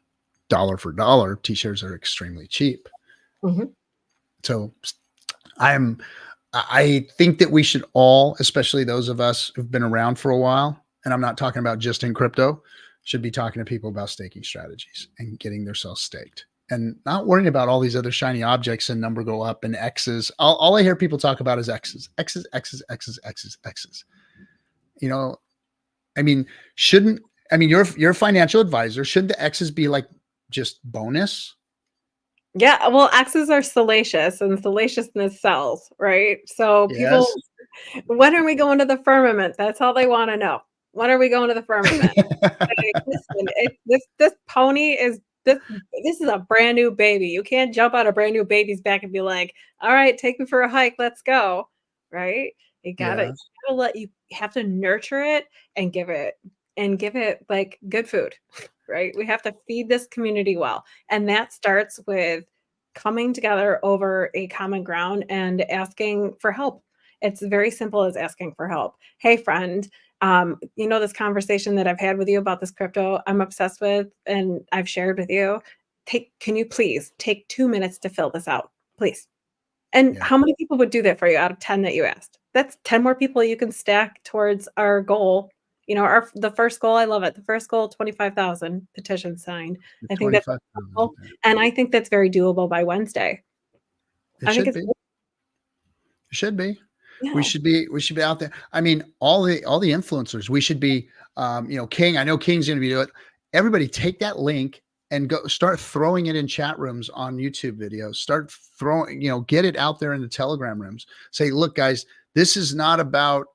dollar for dollar, T-shares are extremely cheap. Mm-hmm. So I think that we should all, especially those of us who've been around for a while, and I'm not talking about just in crypto, should be talking to people about staking strategies and getting themselves staked and not worrying about all these other shiny objects and number go up and X's. All I hear people talk about is X's. You know, I mean, you're a financial advisor. Shouldn't the X's be like just bonus? Yeah, well, X's are salacious and salaciousness sells, right? So people, yes. When are we going to the firmament? That's all they want to know. When are we going to the firmament? Listen, this pony is this is a brand new baby. You can't jump on a brand new baby's back and be like, all right, take me for a hike, let's go. Right? You have to nurture it and give it like good food. Right? We have to feed this community well. And that starts with coming together over a common ground and asking for help. It's very simple as asking for help. Hey, friend, this conversation that I've had with you about this crypto I'm obsessed with and I've shared with you, can you please take 2 minutes to fill this out, please? And how many people would do that for you out of 10 that you asked? That's 10 more people you can stack towards our goal. The first goal, I love it. The first goal, 25,000 petitions signed. I think that's cool. And I think that's very doable by Wednesday. It should be. Yeah. We should be out there. I mean, all the influencers, we should be, King, I know King's going to be doing it. Everybody take that link and go start throwing it in chat rooms on YouTube videos, start throwing, get it out there in the Telegram rooms. Say, look, guys, this is not about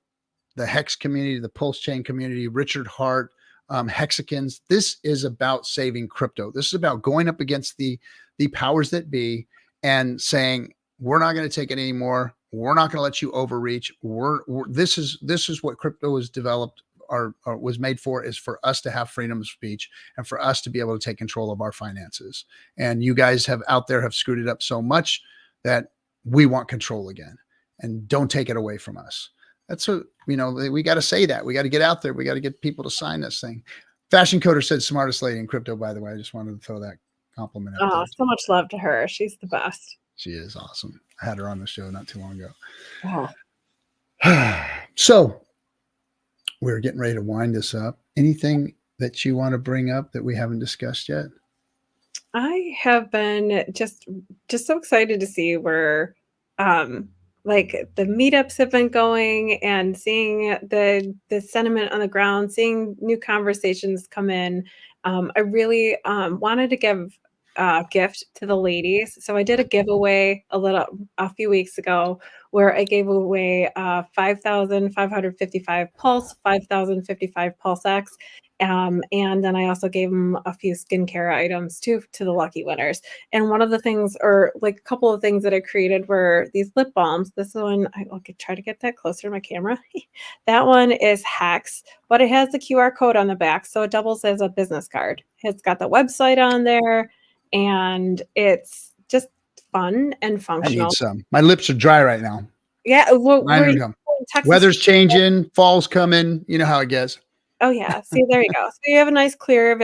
the Hex community, the Pulse Chain community, Richard Hart, Hexicans. This is about saving crypto. This is about going up against the powers that be and saying, we're not going to take it anymore. We're not going to let you overreach. This is what crypto was developed or was made for, is for us to have freedom of speech and for us to be able to take control of our finances. And you guys have screwed it up so much that we want control again, and don't take it away from us. That's what, we got to say that. We got to get out there. We got to get people to sign this thing. Fashion Coder said smartest lady in crypto, by the way. I just wanted to throw that compliment out there. So much love to her. She's the best. She is awesome. I had her on the show not too long ago. So we're getting ready to wind this up. Anything that you want to bring up that we haven't discussed yet? I have been just so excited to see where like the meetups have been going and seeing the sentiment on the ground, seeing new conversations come in. I really wanted to give a gift to the ladies. So I did a giveaway a few weeks ago where I gave away 5,555 Pulse, 5,055 Pulse X. And then I also gave them a few skincare items too to the lucky winners. And one of the things, or like a couple of things that I created, were these lip balms. This one, I'll try to get that closer to my camera. That one is HEX, but it has the QR code on the back, so it doubles as a business card. It's got the website on there, and it's just fun and functional. I need some. My lips are dry right now. Yeah, well, Mine we're are in come. Texas. Weather's changing, fall's coming. You know how it gets. Oh yeah. See, there you go. So you have a nice clear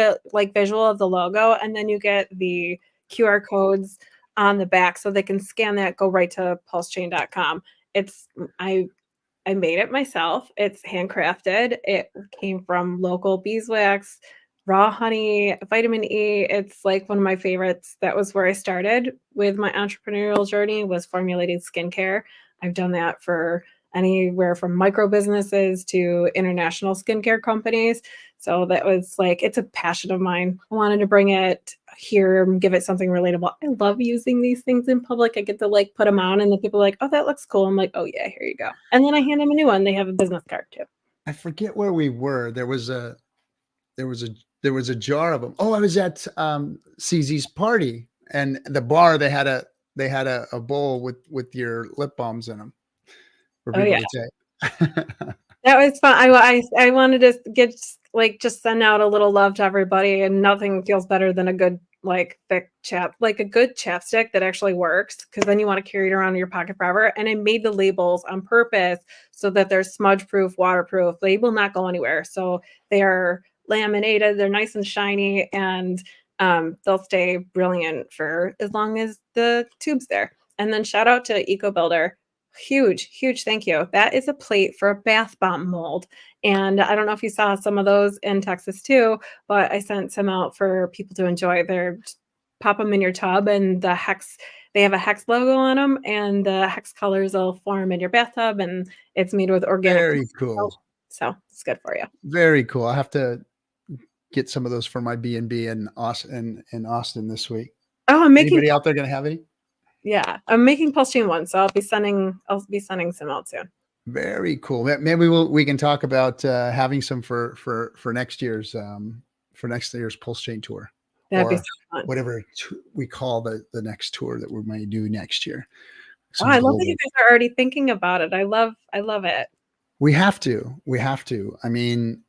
visual of the logo, and then you get the QR codes on the back so they can scan that, go right to pulsechain.com. It's I made it myself. It's handcrafted. It came from local beeswax, raw honey, vitamin E. It's like one of my favorites. That was where I started with my entrepreneurial journey, was formulating skincare. I've done that for anywhere from micro businesses to international skincare companies. So that was like, it's a passion of mine. I wanted to bring it here and give it something relatable. I love using these things in public. I get to like put them on and the people are like, oh, that looks cool. I'm like, oh yeah, here you go. And then I hand them a new one. They have a business card too. I forget where we were. There was a there was a jar of them. Oh, I was at CZ's party, and the bar they had a bowl with your lip balms in them for Oh people yeah. to take. That was fun. I wanted to get like just send out a little love to everybody, and nothing feels better than a good like thick like a good chapstick that actually works, because then you want to carry it around in your pocket forever. And I made the labels on purpose so that they're smudge proof, waterproof. They will not go anywhere. So they are laminated. They're nice and shiny, and they'll stay brilliant for as long as the tube's there. And then shout out to EcoBuilder. Huge thank you. That is a plate for a bath bomb mold. And I don't know if you saw some of those in Texas too, but I sent some out for people to enjoy. They're just pop them in your tub, and they have a HEX logo on them, and the HEX colors will form in your bathtub, and it's made with organic. Very cool. So it's good for you. Very cool. I have to get some of those for my B&B in Austin this week. Oh, I'm making Anybody out there going to have any? Yeah, I'm making Pulse Chain one, so I'll be sending some out soon. Very cool. Maybe we can talk about having some for next year's Pulse Chain tour, That'd be or so fun. whatever we call the next tour that we might do next year. Oh, I love that you guys are already thinking about it. I love it. We have to. I mean,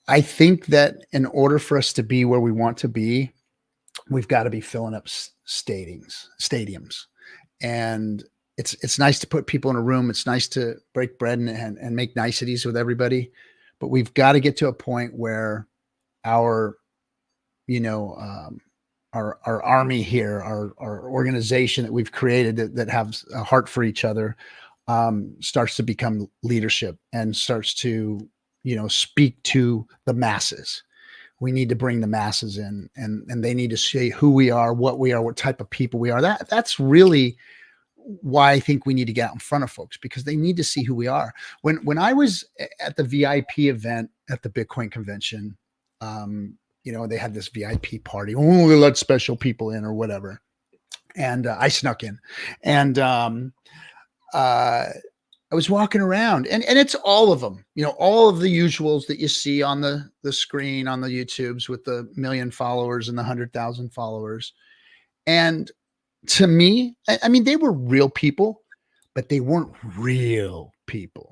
I think that in order for us to be where we want to be, we've got to be filling up stadiums. And it's nice to put people in a room. It's nice to break bread and make niceties with everybody, but we've got to get to a point where our army here, our organization that we've created that has a heart for each other, starts to become leadership and starts to, speak to the masses. We need to bring the masses in, and they need to see who we are, what type of people we are. That's really why I think we need to get out in front of folks, because they need to see who we are. When I was at the VIP event at the Bitcoin convention, they had this VIP party. Oh, they let special people in or whatever. And I snuck in, and I was walking around, and it's all of them, all of the usuals that you see on the screen on the YouTubes with the 1 million followers and the 100,000 followers. And to me, I mean, they were real people, but they weren't real people.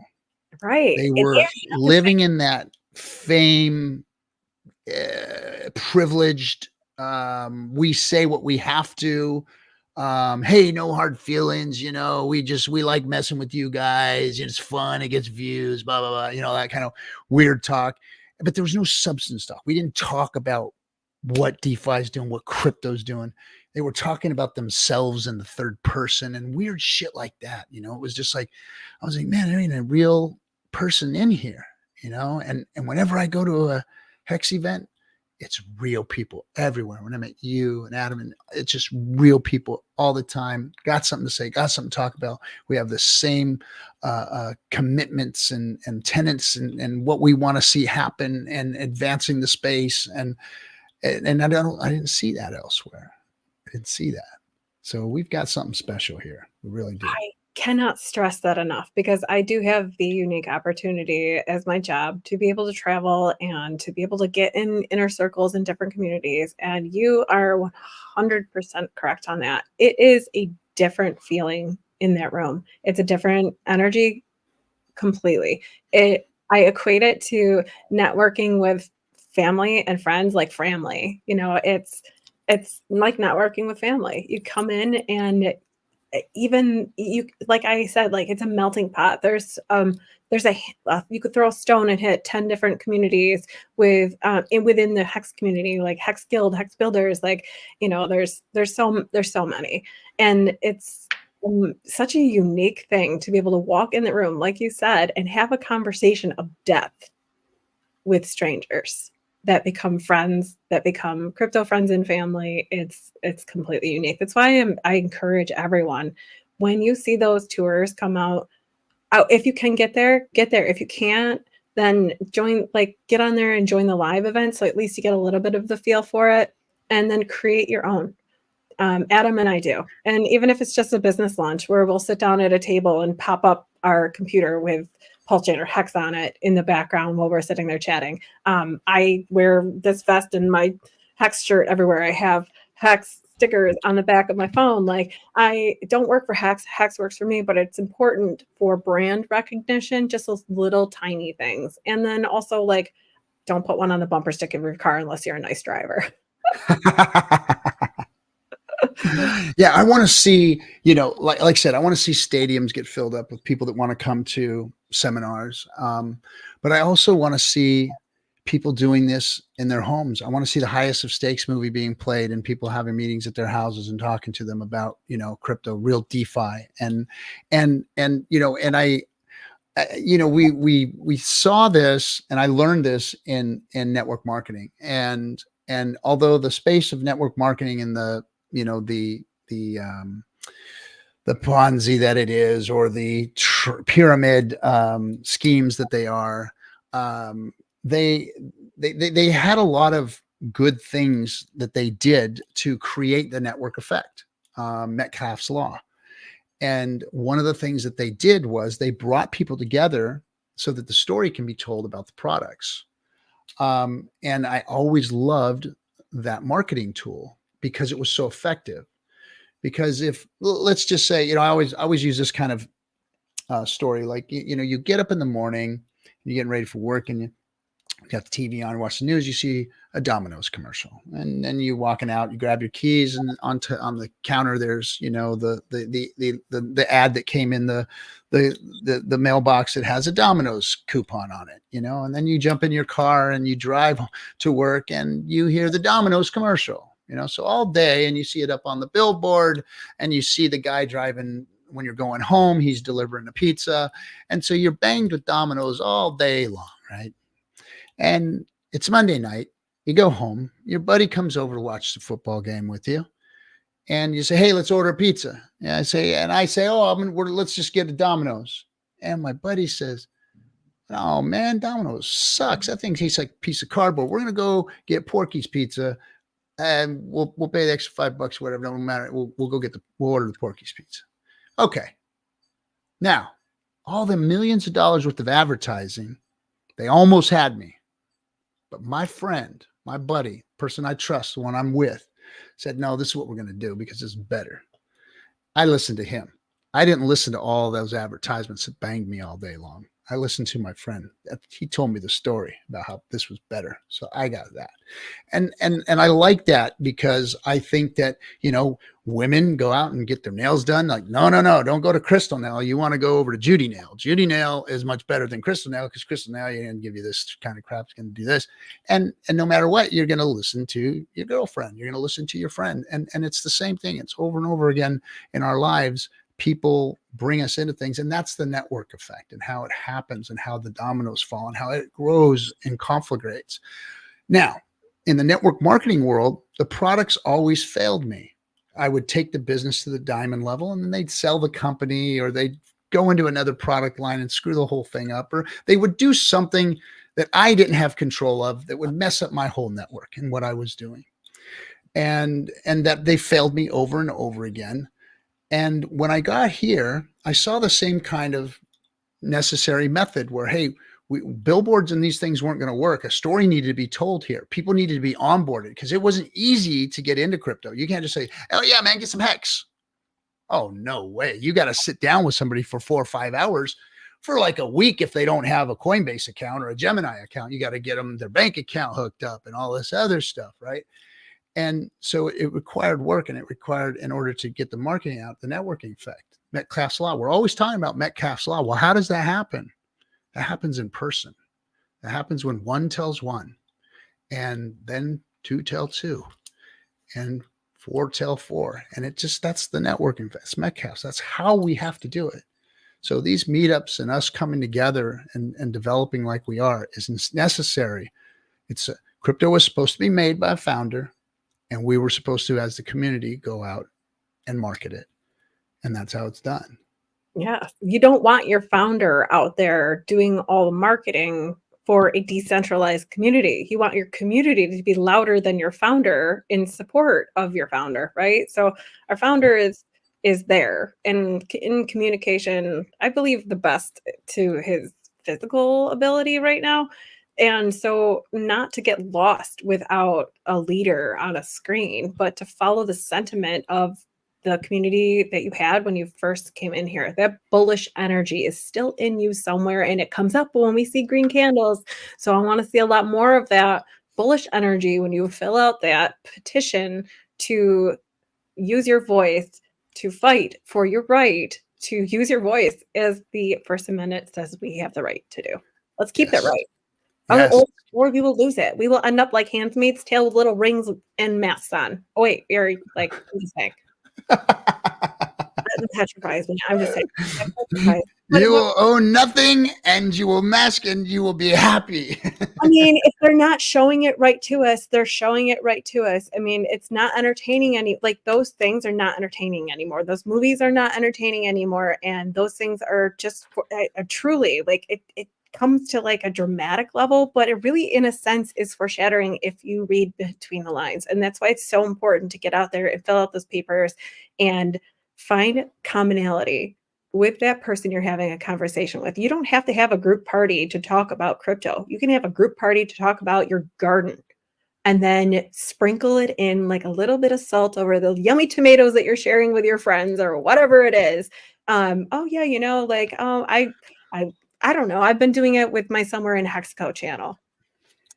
Right. They were living in that fame, privileged. We say what we have to. Hey, no hard feelings. We like messing with you guys. It's fun. It gets views, blah, blah, blah. That kind of weird talk. But there was no substance talk. We didn't talk about what DeFi is doing, what crypto's doing. They were talking about themselves in the third person and weird shit like that. It was just like, I was like, man, there ain't a real person in here, and whenever I go to a HEX event, it's real people everywhere. When I met you and Adam, and it's just real people all the time. Got something to say, got something to talk about. We have the same commitments and tenets and what we want to see happen and advancing the space. And I didn't see that elsewhere. I didn't see that. So we've got something special here. We really do. I cannot stress that enough, because I do have the unique opportunity as my job to be able to travel and to be able to get in inner circles in different communities. And you are 100% correct on that. It is a different feeling in that room. It's a different energy completely. I equate it to networking with family and friends, like family. It's like networking with family. You come in and even you, like I said, like it's a melting pot. There's you could throw a stone and hit 10 different communities with within the hex community, like hex guild, hex builders, like, you know, there's so many, and it's such a unique thing to be able to walk in the room, like you said, and have a conversation of depth with strangers that become friends, that become crypto friends and family. It's completely unique. That's why I encourage everyone, when you see those tours come out, if you can get there, get there. If you can't, then join, like get on there and join the live event. So at least you get a little bit of the feel for it, and then create your own. Adam and I do. And even if it's just a business lunch where we'll sit down at a table and pop up our computer with Pulse or Hex on it in the background while we're sitting there chatting. I wear this vest and my Hex shirt everywhere. I have Hex stickers on the back of my phone. Like, I don't work for Hex. Hex works for me, but it's important for brand recognition, just those little tiny things. And then also, like, don't put one on the bumper sticker of your car unless you're a nice driver. Yeah, I want to see, you know, like I said, I want to see stadiums get filled up with people that want to come to seminars. But I also want to see people doing this in their homes. I want to see the Highest of Stakes movie being played and people having meetings at their houses and talking to them about, you know, crypto, real DeFi. And, you know, and you know, we saw this, and I learned this in network marketing. And although the space of network marketing and the, you know, the Ponzi that it is, or the pyramid schemes that they are, they had a lot of good things that they did to create the network effect, Metcalfe's law. And one of the things that they did was they brought people together so that the story can be told about the products. And I always loved that marketing tool because it was so effective. Because if, let's just say, you know, I always use this kind of story. Like, you know, you get up in the morning, you're getting ready for work, and you got the TV on, watch the news, you see a Domino's commercial, and then you walking out, you grab your keys, and on the counter, there's, you know, the ad that came in the mailbox that has a Domino's coupon on it, you know, and then you jump in your car and you drive to work and you hear the Domino's commercial. You know, so all day, and you see it up on the billboard, and you see the guy driving when you're going home, he's delivering the pizza. And so you're banged with Domino's all day long, right? And it's Monday night, you go home, your buddy comes over to watch the football game with you, and you say, hey, let's order a pizza. And I say, oh, let's just get a Domino's. And my buddy says, oh man, Domino's sucks. That thing tastes like a piece of cardboard. We're going to go get Porky's Pizza, and we'll pay the extra $5, whatever. No matter. We'll go we'll order the Porky's Pizza. Okay. Now, all the millions of dollars worth of advertising, they almost had me. But my friend, my buddy, person I trust, the one I'm with, said, no, this is what we're going to do because it's better. I listened to him. I didn't listen to all those advertisements that banged me all day long. I listened to my friend. He told me the story about how this was better. So I got that. And I like that because I think that, you know, women go out and get their nails done. Like, no, don't go to Crystal Nail. You want to go over to Judy Nail. Judy Nail is much better than Crystal Nail because Crystal Nail, you're going to give you this kind of crap. It's going to do this. And no matter what, you're going to listen to your girlfriend. You're going to listen to your friend. And it's the same thing. It's over and over again in our lives. People bring us into things, and that's the network effect and how it happens and how the dominoes fall and how it grows and conflagrates. Now, in the network marketing world, the products always failed me. I would take the business to the diamond level, and then they'd sell the company, or they'd go into another product line and screw the whole thing up, or they would do something that I didn't have control of that would mess up my whole network and what I was doing. And that they failed me over and over again. And when I got here, I saw the same kind of necessary method where, hey, billboards and these things weren't going to work. A story needed to be told here. People needed to be onboarded because it wasn't easy to get into crypto. You can't just say, oh yeah, man, get some Hex. Oh, no way. You got to sit down with somebody for 4 or 5 hours for like a week. If they don't have a Coinbase account or a Gemini account, you got to get them their bank account hooked up and all this other stuff. Right. And so it required work, and it required, in order to get the marketing out, the networking effect. Metcalfe's law. We're always talking about Metcalfe's law. Well, how does that happen? That happens in person. That happens when one tells one, and then two tell two, and four tell four. And that's the networking effect. It's Metcalfe's. That's how we have to do it. So these meetups and us coming together and developing like we are is necessary. Crypto was supposed to be made by a founder, and we were supposed to, as the community, go out and market it. And that's how it's done. Yeah. You don't want your founder out there doing all the marketing for a decentralized community. You want your community to be louder than your founder in support of your founder, right? So our founder is there, and in communication, I believe, the best to his physical ability right now. And so not to get lost without a leader on a screen, but to follow the sentiment of the community that you had when you first came in here. That bullish energy is still in you somewhere, and it comes up when we see green candles. So I want to see a lot more of that bullish energy when you fill out that petition to use your voice, to fight for your right to use your voice, as the First Amendment says we have the right to do. Let's keep that right. Yes. Or we will lose it. We will end up like Handmaid's Tale with little rings and masks on. Oh wait, you're like, I'm just saying. That petrifies me. I'm just saying. You will own nothing, and you will mask, and you will be happy. I mean, if they're not showing it right to us, they're showing it right to us. I mean, it's not entertaining like those things are not entertaining anymore. Those movies are not entertaining anymore. And those things are just truly like it comes to like a dramatic level, but it really, in a sense, is foreshadowing if you read between the lines. And that's why it's so important to get out there and fill out those papers and find commonality with that person you're having a conversation with. You don't have to have a group party to talk about crypto. You can have a group party to talk about your garden, and then sprinkle it in like a little bit of salt over the yummy tomatoes that you're sharing with your friends or whatever it is. Oh yeah, I don't know. I've been doing it with my Somewhere in Hexco channel,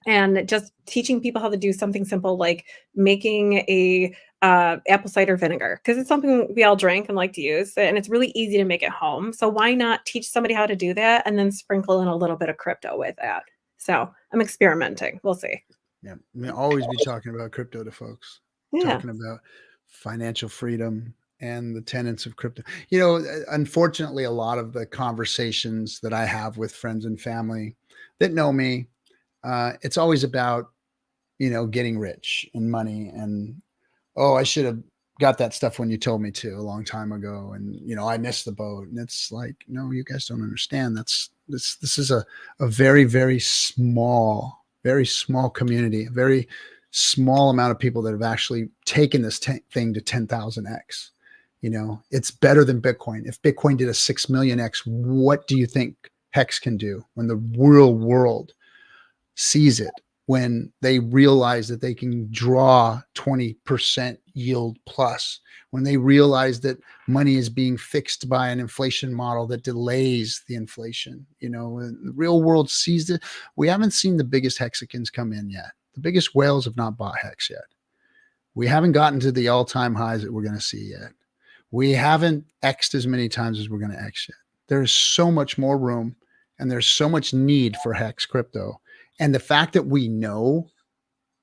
and just teaching people how to do something simple like making a apple cider vinegar, because it's something we all drink and like to use, and it's really easy to make at home. So why not teach somebody how to do that and then sprinkle in a little bit of crypto with that? So I'm experimenting. We'll see. Yeah, I mean, always be talking about crypto to folks. Yeah. Talking about financial freedom and the tenets of crypto. You know, unfortunately, a lot of the conversations that I have with friends and family that know me, it's always about, getting rich and money, and, oh, I should have got that stuff when you told me to a long time ago. And, I missed the boat. And it's like, no, you guys don't understand. This is a very, very small community, a very small amount of people that have actually taken this thing to 10,000x. It's better than Bitcoin. If Bitcoin did a 6 million X, what do you think Hex can do when the real world sees it? When they realize that they can draw 20% yield plus, when they realize that money is being fixed by an inflation model that delays the inflation, when the real world sees it. We haven't seen the biggest Hexicans come in yet. The biggest whales have not bought Hex yet. We haven't gotten to the all-time highs that we're going to see yet. We haven't X'd as many times as we're going to X yet. There is so much more room, and there's so much need for Hex crypto. And the fact that we know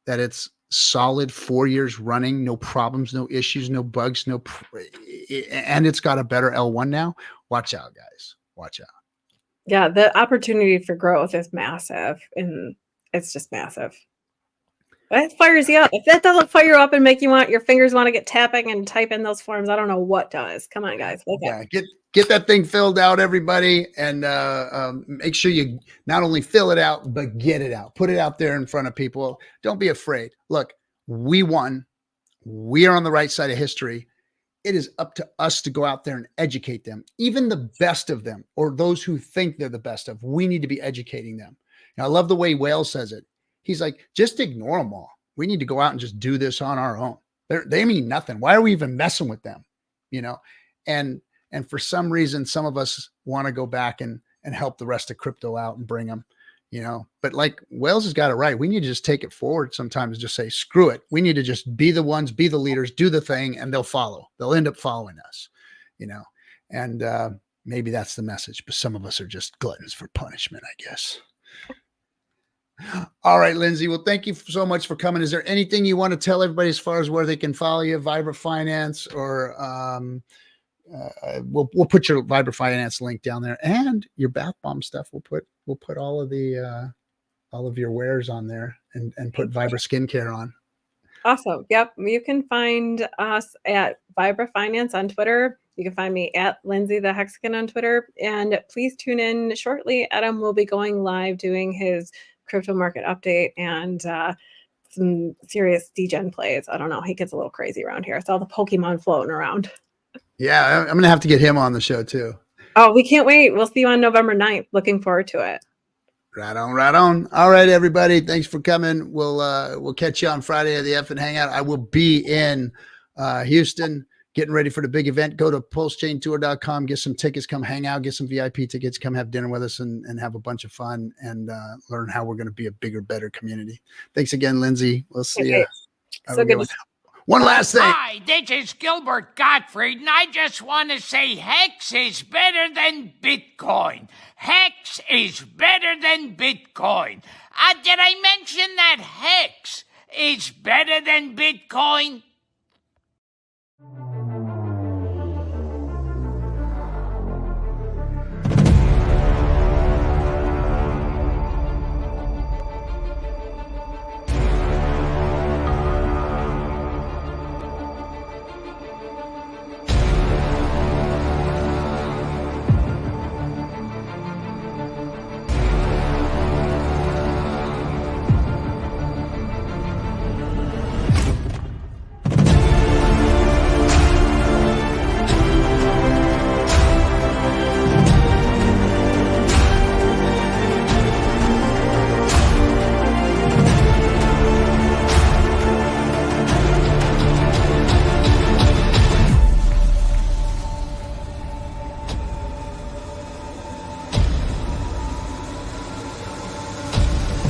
that it's solid 4 years running, no problems, no issues, no bugs, and it's got a better L1 now. Watch out, guys. Watch out. Yeah, the opportunity for growth is massive, and it's just massive. That fires you up. If that doesn't fire you up and make you want your fingers want to get tapping and type in those forms, I don't know what does. Come on, guys. Yeah, get that thing filled out, everybody, and make sure you not only fill it out, but get it out. Put it out there in front of people. Don't be afraid. Look, we won. We are on the right side of history. It is up to us to go out there and educate them, even the best of them, or those who think they're the best of. We need to be educating them. Now, I love the way Whale says it. He's like, just ignore them all. We need to go out and just do this on our own. They mean nothing. Why are we even messing with them? And for some reason, some of us want to go back and help the rest of crypto out and bring them, But like Wales has got it right. We need to just take it forward sometimes, just say, screw it. We need to just be the ones, be the leaders, do the thing, and they'll follow. They'll end up following us, and maybe that's the message. But some of us are just gluttons for punishment, I guess. All right, Lindsay. Well, thank you so much for coming. Is there anything you want to tell everybody as far as where they can follow you, Vibra Finance, or we'll put your Vibra Finance link down there, and your bath bomb stuff. We'll put all of your wares on there, and put Vibra Skincare on. Awesome. Yep. You can find us at Vibra Finance on Twitter. You can find me at Lindsay the Hexican on Twitter. And please tune in shortly. Adam will be going live doing his crypto market update and some serious degen plays. I don't know. He gets a little crazy around here. It's all the Pokemon floating around. Yeah, I'm going to have to get him on the show too. Oh, we can't wait. We'll see you on November 9th. Looking forward to it. Right on, right on. All right, everybody. Thanks for coming. We'll catch you on Friday at the F and Hangout. I will be in Houston getting ready for the big event. Go to pulsechaintour.com, get some tickets, come hang out, get some VIP tickets, come have dinner with us and have a bunch of fun and learn how we're going to be a bigger, better community. Thanks again, Lindsay. We'll see you. So good. One last thing. Hi, this is Gilbert Gottfried, and I just want to say Hex is better than Bitcoin. Hex is better than Bitcoin. Did I mention that Hex is better than Bitcoin?